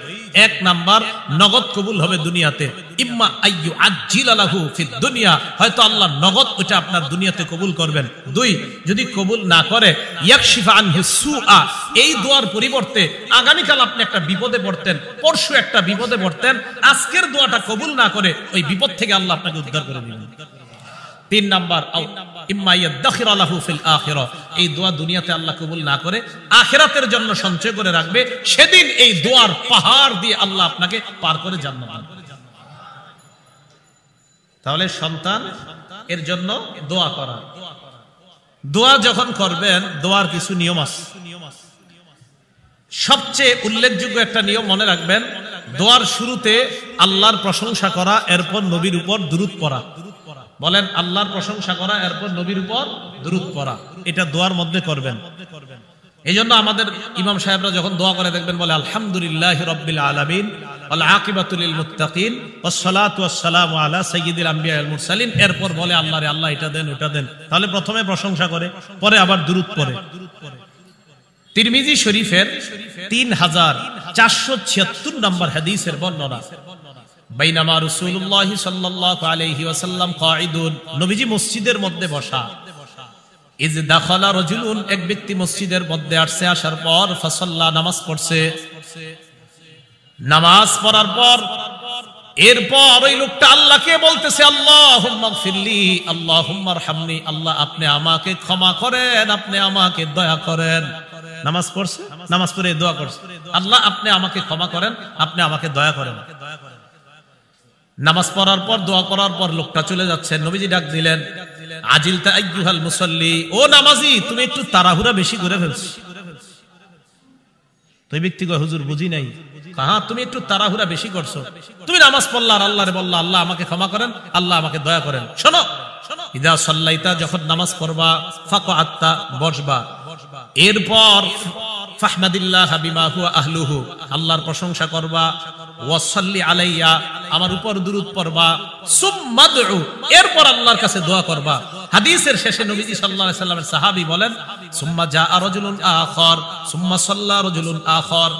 1 নাম্বার, নগদ কবুল হবে দুনিয়াতে। ইম্মা আইয়ু আজ্জিলা লাহু ফিদ দুনিয়া, হয়তো আল্লাহ নগদ ওটা আপনার দুনিয়াতে কবুল করবেন। 2, যদি কবুল না করে ইয়াকশিফা আনহু সুআ, এই দোয়ার পরিবর্তে আগামীকাল আপনি একটা বিপদে পড়তেন, পরশু একটা বিপদে পড়তেন, আজকের দোয়াটা কবুল না করে ওই বিপদ থেকে আল্লাহ আপনাকে উদ্ধার করে দিবেন। 3 নাম্বার, ইম্মা ইয়াদখিরা লাহু ফিল আখিরাহ, এই দোয়া দুনিয়াতে আল্লাহ কবুল না করে আখিরাতের জন্য সঞ্চয় করে রাখবে, সেদিন এই দোয়ার পাহাড় দিয়ে আল্লাহ আপনাকে পার করে জান্নাত দান করবে। তাহলে সন্তান এর জন্য দোয়া করা। দোয়া যখন করবেন, দোয়ার কিছু নিয়ম আছে। সবচেয়ে উল্লেখযোগ্য একটা নিয়ম মনে রাখবেন, দোয়ার শুরুতে আল্লাহর প্রশংসা করা, এরপর নবীর উপর দুরূদ পড়া। বলেন আল্লাহর প্রশংসা করা, এরপর নবীর উপর দুরূদ পড়া, এটা দোয়ার মধ্যে করবেন। এই জন্য আমাদের ইমাম সাহেবরা যখন দোয়া করে দেখবেন বলে আলহামদুলিল্লাহি রাব্বিল আলামিন ওয়াল আকিবাতু লিল মুত্তাকিন ওয়াস সালাতু ওয়াস সালামু আলা সাইয়্যিদিল আমবিয়া ওয়াল মুরসালিন, এরপর বলে আল্লাহ রে আল্লাহ এটা দেন ওটা দেন। তাহলে প্রথমে প্রশংসা করে, পরে আবার দুরূদ পড়ে। তিরমিজি শরীফের 3476 নম্বর হাদিসের বর্ণনা, বাইনামা রাসূলুল্লাহ সাল্লাল্লাহু আলাইহি ওয়াসাল্লাম কাঈদুন, নবীজি মসজিদের মধ্যে বসা। ইজ দাখালা রাজুলুন, এক ব্যক্তি মসজিদের মধ্যে আসছে, আসার পর ফাসাল্লা, নামাজ পড়ছে। নামাজ পড়ার পর এরপর ওই লোকটা আল্লাহকে বলতেছে আল্লাহুম্মা গফিরলি আল্লাহুম্মা আরহামনি, আল্লাহ আপনি আমাকে ক্ষমা করেন, আপনি আমাকে দয়া করেন। নামাজ পড়ছে, নামাজ পড়ে দোয়া করছে, আল্লাহ আপনি আমাকে ক্ষমা করেন, আপনি আমাকে দয়া করেন। নামাজ পড়ার পর দোয়া করার পর লোকটা চলে যাচ্ছে। নবীজি ডাক দিলেন, আজিলতা আইয়ুহাল মুসাল্লি, ও নামাজি তুমি একটু তাড়াহুড়া বেশি করে ফেলছো। তুই ব্যক্তি কয় হুজুর বুঝি নাই। হ্যাঁ তুমি একটু তাড়াহুড়া বেশি করছো, তুমি নামাজ পড়লা আর আল্লাহরে বললা আল্লাহ আমাকে ক্ষমা করেন, আল্লাহ আমাকে দয়া করেন। শোনো, ইদা সাল্লাইতা, যখন নামাজ পড়বা, ফাকআত্তা, বসবা, এরপর ফাহমাদিল্লাহ বিমা হুয়া আহলুহু, আল্লাহর প্রশংসা করবা, ওয়াসাল্লি আলাইয়া, আমার উপর দুরূদ পড়বা, সুম্মা দুউ, এরপর আল্লাহর কাছে দোয়া করবা। হাদিসের শেষে নবীজি সাল্লাল্লাহু আলাইহি সাল্লামের সাহাবী বলেন, সুম্মা জাআ রাজুলুন আখার সুম্মা সাল্লা রাজুলুন আখার,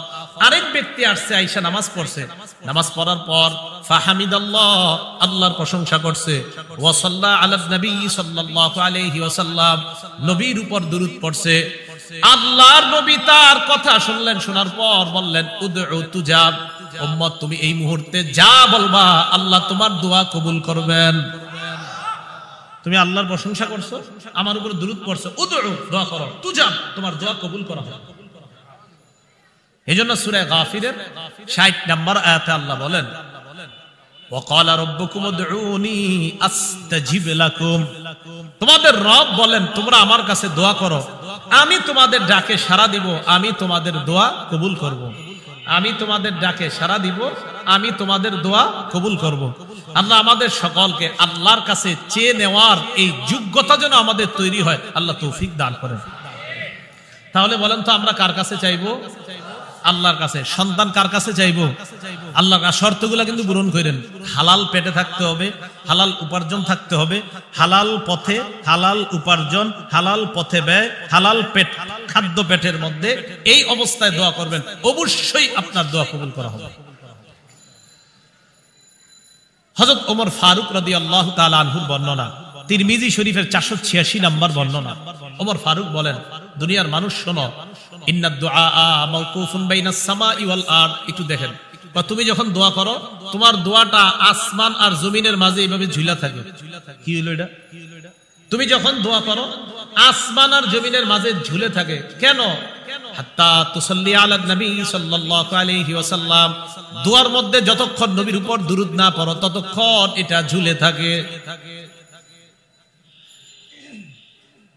আরেক ব্যক্তি আসছে, আয়েশা নামাজ পড়ছে, নামাজ পড়ার পর ফাহামিদাল্লাহ, আল্লাহর প্রশংসা করছে, ওয়া সাল্লা আলান নবী সাল্লাল্লাহু আলাইহি ওয়াসাল্লাম, নবীর উপর দুরূদ পড়ছে। আল্লাহর নবী তার কথা শুনলেন, শোনার পর বললেন উদউ তুজাব, উম্মত তুমি এই মুহূর্তে যা বলবা আল্লাহ তোমার দোয়া কবুল করবেন। তুমি আল্লাহর প্রশংসা করছো, আমার উপর দুরূদ পড়ছো, উদউ দোয়া করো, তুজাব তোমার দোয়া কবুল করা হবে। এজন্য সূরা গাফিরের 60 নম্বর আয়াতে আল্লাহ বলেন, ওয়াকালা রাব্বুকুম উদউনি আস্তাজিব লাকুম, তোমাদের রব বলেন তোমরা আমার কাছে দোয়া করো, আমি তোমাদের ডাকে সাড়া দিব, আমি তোমাদের দোয়া কবুল করব। আমি তোমাদের ডাকে সাড়া দিব, আমি তোমাদের দোয়া কবুল করব। আল্লাহ আমাদের সকলকে আল্লাহর কাছে চেয়ে নেওয়ার এই যোগ্যতা যেন আমাদের তৈরি হয়, আল্লাহ তৌফিক দান করেন। তাহলে বলেন তো আমরা কার কাছে চাইবো? আল্লাহর কাছে। সন্তান কার কাছে চাইবো? আল্লাহর কাছে। শর্তগুলো কিন্তু পূরণ করেন। হালাল পেটে থাকতে হবে, হালাল উপার্জন থাকতে হবে, হালাল পথে হালাল উপার্জন, হালাল পথে ব্যয়, হালাল পেট, খাদ্য পেটের মধ্যে। এই অবস্থায় দোয়া করবেন, অবশ্যই আপনার দোয়া কবুল করা হবে। হযরত ওমর ফারুক রাদিয়াল্লাহু তাআলা আনহুর বর্ণনা, তিরমিজি শরীফের 486 নম্বর বর্ণনা। ওমর ফারুক বলেন, দুনিয়ার মানুষ শোনো, ইন্নাদ দুআ মাওকুফুন বাইনাস সামাই ওয়াল আরদ। একটু দেখেন, তুমি যখন দোয়া করো, তোমার দোয়াটা আসমান আর জমিনের মাঝে এইভাবে ঝুলা থাকে। কি হলো এটা? তুমি যখন দোয়া করো, আসমান আর জমিনের মাঝে ঝুলে থাকে। কেন? হাত্তা তুসাল্লি আলা নবী সাল্লাল্লাহু আলাইহি ওয়াসাল্লাম, দোয়ার মধ্যে যতক্ষণ নবীর উপর দুরূদ না পড়ো ততক্ষণ এটা ঝুলে থাকে।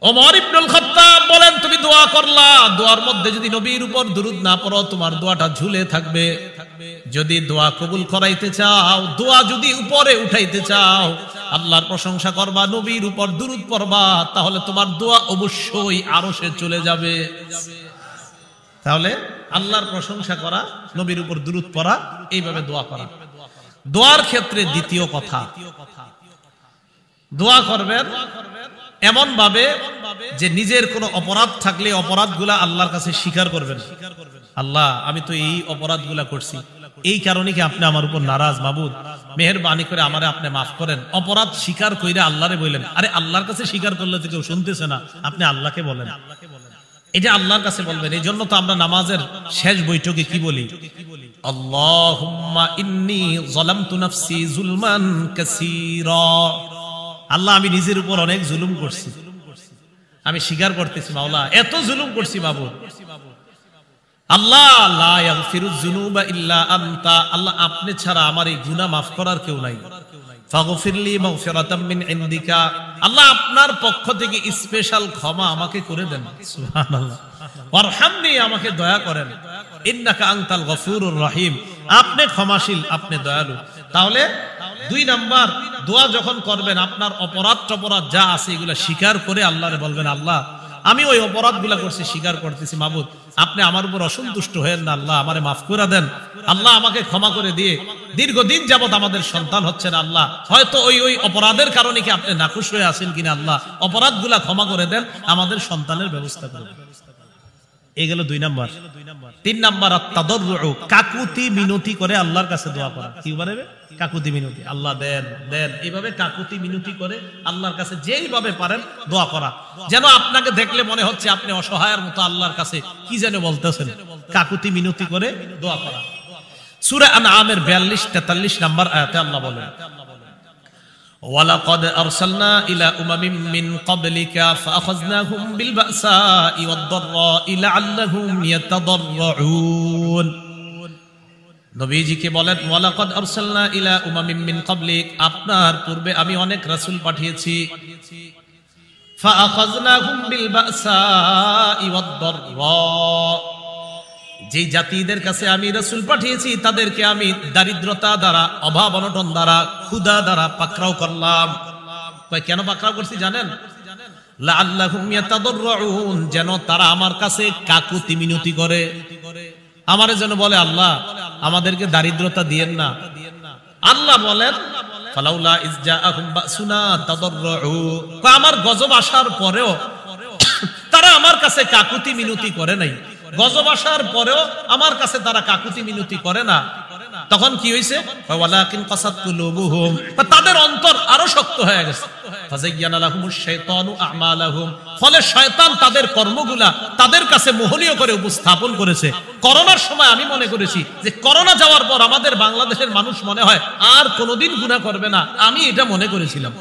ওমর ইবনুল খাত্তাব বলেন, তুমি দোয়া করলা, দোয়ার মধ্যে যদি নবীর উপর দুরূদ না পড়ো তোমার দোয়াটা ঝুলে থাকবে। যদি দোয়া কবুল করাইতে চাও, দোয়া যদি উপরে উঠাইতে চাও, আল্লাহর প্রশংসা করবা, নবীর উপর দুরূদ পড়বা, তাহলে তোমার দোয়া অবশ্যই আরশে চলে যাবে। তাহলে আল্লাহর প্রশংসা করা, নবীর উপর দুরূদ পড়া, এইভাবে দোয়া করা। দোয়ার ক্ষেত্রে দ্বিতীয় কথা, দোয়া করবেন এমন ভাবে যে নিজের কোনো অপরাধ থাকলে অপরাধগুলা আল্লাহর কাছে স্বীকার করবেন। আল্লাহ, আমি তো এই অপরাধগুলা করছি, এই কারণে কি আপনি আমার উপর নারাজ? মাবুদ, মেহেরবানি করে আমারে আপনি মাফ করেন। অপরাধ স্বীকার কইরা আল্লাহরে বললেন। আরে আল্লাহর কাছে স্বীকার করলে তো কেউ শুনতেছে না, আপনি আল্লাহকে বলেন, এটা আল্লাহর কাছে বলবেন। এই জন্য তো আমরা নামাজের শেষ বৈঠকে কি বলি? আল্লাহুম্মা ইন্নী যালামতু নাফসি যুলমান কাসীরা। আল্লাহ, আমি নিজের উপর অনেক জুলুম করছি, আমি স্বীকার করতেছি মাওলা, এত জুলুম করছি মাবুদ। আল্লাহ, লা ইয়াগফিরুয যুনুবা ইল্লা আনতা, আল্লাহ আপনি ছাড়া আমার এই গুনাহ মাফ করার কেউ নাই। ফাগফিরলি মাগফিরাতাম মিন ইনদিকা, আল্লাহ আপনার পক্ষ থেকে স্পেশাল ক্ষমা আমাকে করে দেন। সুবহানাল্লাহ। ওয়ারহামনি, আমাকে দয়া করেন। ইন্নাকা আনতাল গফুরুর রহিম, আপনি ক্ষমাশীল, আপনি দয়ালু। তাহলে 2 নাম্বার, দোয়া যখন করবেন আপনার অপরাধ টপরাধ যা আছে এগুলা স্বীকার করে আল্লাহরে বলবেন, আল্লাহ আমি ওই অপরাধগুলা করছি, স্বীকার করতেছি, মাবুদ আপনি আমার উপর অসন্তুষ্ট হয়েন না, আল্লাহ আমারে মাফ করে দেন, আল্লাহ আমাকে ক্ষমা করে দিয়ে। দীর্ঘদিন যাবত আমাদের সন্তান হচ্ছে না, আল্লাহ হয়তো ওই অপরাধের কারণে কি আপনি নাখুশ হয়ে আছেন কিনা, আল্লাহ অপরাধগুলা ক্ষমা করে দেন, আমাদের সন্তানের ব্যবস্থা করে দেন। এই গেল 2 নাম্বার। 3 নাম্বার, আত-তাদাররু, কাকুতি মিনতি করে আল্লাহর কাছে দোয়া করা। কি বলে? কাকুতি মিনতি, আল্লাহ দেন দেন, এইভাবে কাকুতি মিনতি করে আল্লাহর কাছে যেইভাবে পারেন দোয়া করা। যেন আপনাকে দেখলে মনে হচ্ছে আপনি অসহায়ের মতো আল্লাহর কাছে কি যেন বলতেছেন। কাকুতি মিনতি করে দোয়া করা। সূরা আনআমের 42-43 নাম্বার আয়াতে আল্লাহ বলেন, ওয়ালাকাদ আরসালনা ইলা উমামিন মিন ক্বাবলিকা ফাআখাযনাহুম বিল বাসাই ওয়াদ দাররাই লাআল্লাহুম ইয়াতাদাররুন। নবীজিকে বলেন, ওয়ালাকাদ আরসালনা ইলা উমামিন মিন ক্বাবলিক, আপনার পূর্বে আমি অনেক রাসূল পাঠিয়েছি। ফাআখাযনাহুম বিল বাসাই ওয়াদ দাররা, যে জাতিদের কাছে আমি রাসূল পাঠিয়েছি তাদেরকে আমি দারিদ্রতা দ্বারা, অভাব অনটন দ্বারা, ক্ষুধা দ্বারা পাকড়াও করলাম। কেন পাকড়াও করছি জানেন? লাআল্লাহুম ইয়াতাদাররুন, যেন তারা আমার কাছে কাকুতি মিনতি করে, আমারে যেন বলে, আল্লাহ আমাদেরকে দারিদ্রতা দিয়েন না। আল্লাহ বলেন, ফালাউলা ইজ জাআহুম বাসুনা তাদাররু, আমার গজব আসার পরেও তারা আমার কাছে কাকুতি মিনতি করে নাই। গজব আসার পরেও আমার কাছে তারা কাকুতি মিনতি করে না। তখন কি হয়েছে? ওয়ালাকিন কাসাত কুলুবুহুম, তাদের অন্তর আরো শক্ত হয়ে গেছে। ফাযায়্যানা লাহুমুশ শাইতানু আ'মালাহুম, ফলে শয়তান তাদের কর্মগুলা তাদের কাছে মোহনীয় করে উপস্থাপন করেছে। করোনার সময় আমি মনে করেছি যে করোনা যাওয়ার পর আমাদের বাংলাদেশের মানুষ মনে হয় আর কোনোদিন গুনাহ করবে না, আমি এটা মনে করেছিলাম।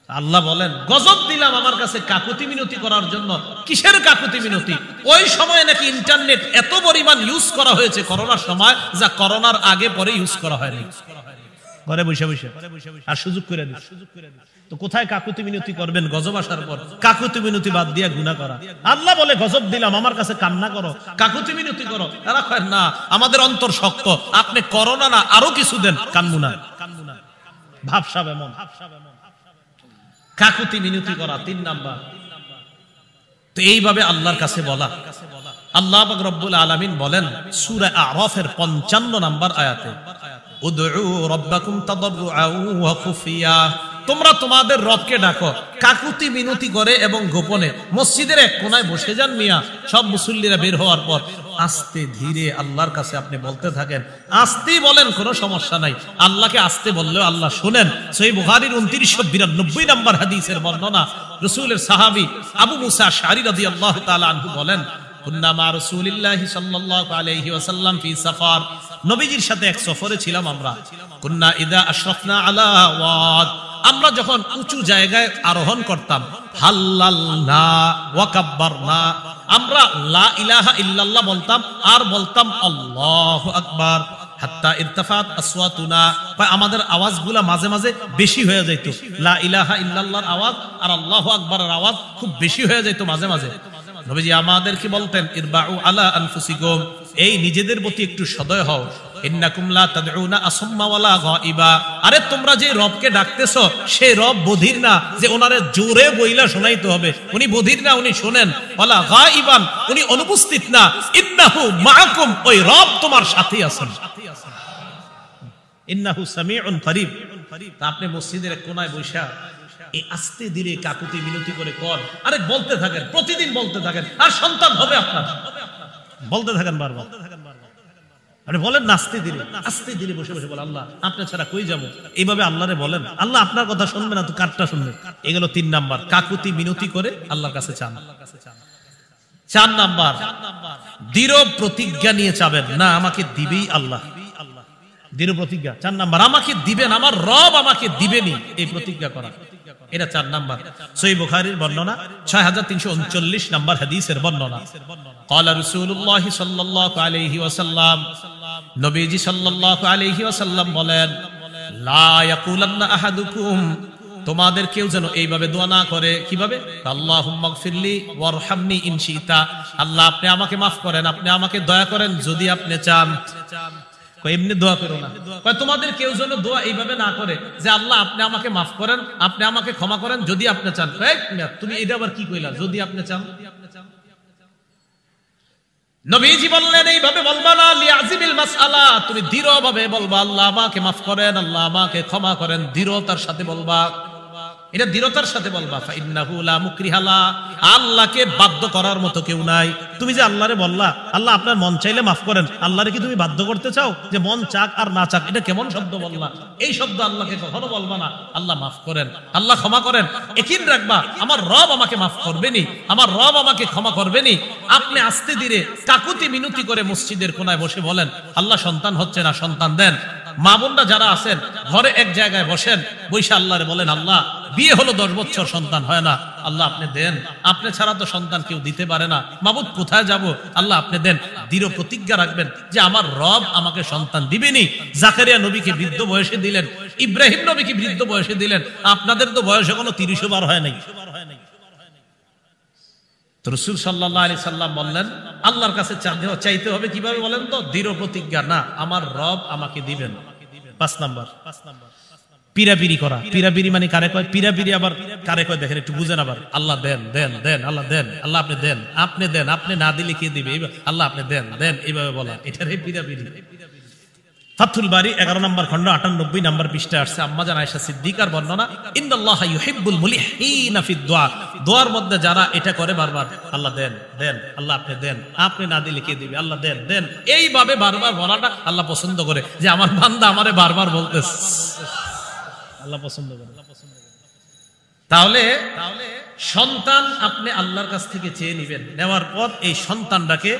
আল্লাহ বলেন, গজব দিলাম আমার কাছে কাকুতি মিনতি করার জন্য। কিসের কাকুতি মিনতি? ওই সময় নাকি ইন্টারনেট এত পরিমাণ ইউজ করা হয়েছে করোনার সময়, যা করোনার আগে পরে ইউজ করা হয়নি। ঘরে বসে বসে আর সুযোগ করে দিস। তো কোথায় কাকুতি মিনতি করবেন? গজব আসার পর কাকুতি মিনতি বাদ দিয়া গুনাহ করা। আল্লাহ বলে গজব দিলাম, আমার কাছে কান্না করো, কাকুতি মিনতি করো। তারা কয় না, আমাদের অন্তর শক্ত, আপনি করোনা না আরো কিছু দেন, কানমু না। ভাবসাব এমন কাকুতি মিনতি করা 3 নাম্বার। তো এইভাবে আল্লাহর কাছে বলা। আল্লাহ পাক রব্বুল আলামিন বলেন সূরা আরাফের 55 নাম্বার আয়াতে, উদউ রাব্বাকুম তাদাররুআন ওয়া খুফিয়া, তোমরা তোমাদের রবকে ডাকো কাকুতি মিনতি করে এবং গোপনে। মসজিদের এক কোনায় বসে যান মিয়া, সব মুসল্লিরা বের হওয়ার পর আস্তে ধীরে আল্লাহর কাছে আপনি বলতে থাকেন। আস্তেই বলেন, কোনো সমস্যা নাই, আল্লাহকে আস্তে বললেও আল্লাহ শুনেন। সহিহ বুখারীর 2992 নাম্বার হাদিসের বর্ণনা, রাসূলের সাহাবী আবু মুসা আশআরী রাদিয়াল্লাহু তাআলা আনহু বলেন, কুন্না মা রাসূলিল্লাহি সাল্লাল্লাহু আলাইহি ওয়াসাল্লাম ফি সাফার, নবীজির সাথে এক সফরে ছিলাম আমরা। কুন্না ইযা আশরাফনা আলা ওয়াদ, আমরা যখন উঁচু জায়গায় আরোহণ করতাম, হাল্লালনা ওয়া কাব্বারনা, আমরা লা ইলাহা ইল্লাল্লাহ বলতাম আর বলতাম আল্লাহু আকবার, হাত্তা ইরতাফাত আসওয়াতুনা, আমাদের আওয়াজগুলা মাঝে মাঝে বেশি হয়ে যেত। লা ইলাহা ইল্লাল্লাহর আওয়াজ আর আল্লাহু আকবারের আওয়াজ খুব বেশি হয়ে যেত মাঝে মাঝে। নবীজি আমাদেরকে বলতেন, ইরবাউ আলা আনফুসিকুম, এই নিজেদের প্রতি একটু সদয় হও। ইন্নাকুম লা তাদউনা আসাম্মা ওয়ালা গায়বা, আরে তোমরা যে রবকে ডাকতেছো সেই রব বধির না যে ওনারে জোরে বইলা শোনাইতে হবে। উনি বধির না, উনি শুনেন। ওয়ালা গায়বান, উনি অনুপস্থিত না। ইন্নাহু মাআকুম, ওই রব তোমার সাথেই আছেন। ইন্নাহু সামিউন করিব। তা আপনি মসজিদের এক কোনায় বসা এই আস্তে ধীরে কাকুতি মিনতি করে কর, আরে বলতে থাকেন, প্রতিদিন বলতে থাকেন, আর সন্তান হবে আপনার। বলতে থাকেন বারবার, আপনি বলেন না আস্তে ধীরে, আস্তে ধীরে বসে বসে বলেন, আল্লাহ আপনি ছাড়া কই যাবো, এইভাবে আল্লাহরে বলেন। আল্লাহ আপনার কথা শুনবে না তো কারটা শুনবে? এগুলো 3 নাম্বার, কাকুতি মিনতি করে আল্লাহর কাছে চান। 4 নাম্বার, দৃঢ় প্রতিজ্ঞা নিয়ে চাবেন, না আমাকে দিবেই আল্লাহ। দৃঢ় প্রতিজ্ঞা 4 নাম্বার, আমাকে দিবেন, আমার রব আমাকে দিবেনই, এই প্রতিজ্ঞা করা, এটা 4 নাম্বার। সহিহ বুখারীর বর্ণনা 6339 নাম্বার হাদিসের বর্ণনা। ক্বালা রাসূলুল্লাহ সাল্লাল্লাহু আলাইহি ওয়াসাল্লাম, নবীজি সাল্লাল্লাহু আলাইহি ওয়াসাল্লাম বলেন, লা ইয়াকুলান্না আহাদুকুম, তোমাদের কেউ যেন এইভাবে দোয়া না করে। কিভাবে? আল্লাহুম্মা গফিরলি ওয়ারহামনি ইন শিতা, আল্লাহ আপনি আমাকে মাফ করেন, আপনি আমাকে দয়া করেন যদি আপনি চান। এমনি দোয়া করো না, তোমাদের কেউ যেন দোয়া এইভাবে না করে যে আল্লাহ আপনি আমাকে মাফ করেন, আপনি আমাকে ক্ষমা করেন যদি আপনি চান। তুমি এটা আবার কি কইলা, যদি আপনি চান? নবীজি বললেন এইভাবে বলবা না, লিয়াজিবিল মাসআলা, তুমি দৃঢ়ভাবে বলবা আল্লাহ আমাকে মাফ করেন, আল্লাহ আমাকে ক্ষমা করেন, দৃঢ়তার সাথে বলবা, এটা দৃঢ়তার সাথে বলবা। ফাইন্নাহু লা মুকরিহালা, আল্লাহকে বাধ্য করার মতো কেউ নাই। তুমি যে আল্লাহরে বললা আল্লাহ আপনার মন চাইলে মাফ করেন, আল্লাহরে কি তুমি বাধ্য করতে চাও যে মন চাক আর না চাক? এটা কেমন শব্দ বললা? এই শব্দ আল্লাহকে কখনো বলবা না। আল্লাহ মাফ করেন, আল্লাহ ক্ষমা করেন, একিন রাখবা আমার রব আমাকে মাফ করবেনি, আমার রব আমাকে ক্ষমা করবেনি। আপনি আস্তে ধীরে কাকুতি মিনতি করে মসজিদের কোনায় বসে বলেন, আল্লাহ সন্তান হচ্ছে না, সন্তান দেন। মা বোনরা যারা আছেন ঘরে এক জায়গায় বসেন, বৈশা আল্লাহরে বলেন, আল্লাহ বিয়ে হলো 10 বছর সন্তান হয় না, আল্লাহ আপনি দেন, আপনি ছাড়া তো সন্তান কেউ দিতে পারে না, মাবুদ কোথায় যাব, আল্লাহ আপনি দেন। দৃঢ় প্রতিজ্ঞা রাখবেন যে আমার রব আমাকে সন্তান দিবেনি। জাকারিয়া নবীকে বৃদ্ধ বয়সে দিলেন, ইব্রাহিম নবীকে বৃদ্ধ বয়সে দিলেন, আপনাদের তো বয়স এখনো 30 বার হয় নাই। তো রাসূল সাল্লাল্লাহু আলাইহি সাল্লাম বললেন আল্লাহর কাছে চাইতে হবে কিভাবে বলেন তো? দৃঢ় প্রতিজ্ঞা, না আমার রব আমাকে দিবেন। 5 নাম্বার, পিরাপিরি করা। পিরাপিরি মানে কারে কয়? পিরাপিরি আবার কারে কয় দেখেন একটু বুঝেন। আবার আল্লাহ দেন দেন দেন, আল্লাহ দেন, আল্লাহ আপনি দেন, আপনি দেন, আপনি না দিলে কে দিবে? আল্লাহ আপনি দেন দেন, এইভাবে বলা, এটারে পিরাপিরি। ফাথুল বারি 11 নম্বর খন্ড 98 নম্বর পৃষ্ঠায় আসছে আম্মা জান আয়েশা সিদ্দিকার বর্ণনা, ইন্নাল্লাহা ইউহিব্বুল মুলিহিনা ফিদ দুআ, দোয়ার মধ্যে যারা এটা করে বারবার আল্লাহ দেন দেন, আল্লাহ আপনি দেন, আপনি না দিলে কে দিবে? আল্লাহ দেন দেন, এইভাবে বারবার বলাটা আল্লাহ পছন্দ করে। যে আমার বান্দা আমারে বারবার বলতেছে, আল্লাহ পছন্দ করে। তাহলে সন্তান আপনি আল্লাহর কাছ থেকে চেয়ে নেবেন, নেওয়ার পর এই সন্তানটাকে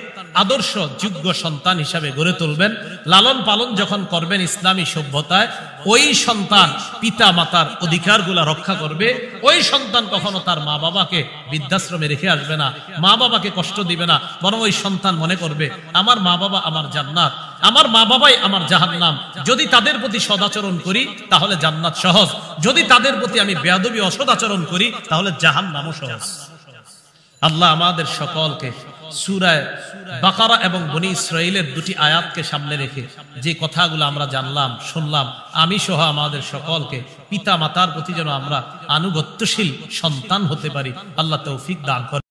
আদর্শ যোগ্য সন্তান হিসাবে গড়ে তুলবেন। লালন পালন যখন করবেন ইসলামী সভ্যতায়, ওই সন্তান পিতা মাতার অধিকারগুলা রক্ষা করবে। ওই সন্তান কখনো তার মা বাবাকে বৃদ্ধাশ্রমে রেখে আসবে না, মা বাবাকে কষ্ট দিবে না, বরং ওই সন্তান মনে করবে আমার মা বাবা আমার জান্নাত, আমার মা বাবাই আমার জাহান্নাম। যদি তাদের প্রতি সদাচরণ করি তাহলে জান্নাত সহজ, যদি তাদের প্রতি আমি বেয়াদবি অসদাচরণ করি তাহলে জাহান্নামও সহজ। আল্লাহ আমাদের সকলকে সূরা বাকারা এবং বনী ইসরাঈলের দুটি আয়াতকে সামনে রেখে যে কথাগুলো আমরা জানলাম শুনলাম, আমি সহ আমাদের সকলকে পিতা মাতার প্রতি যেন আমরা আনুগত্যশীল সন্তান হতে পারি। আল্লাহ তৌফিক দান করেন।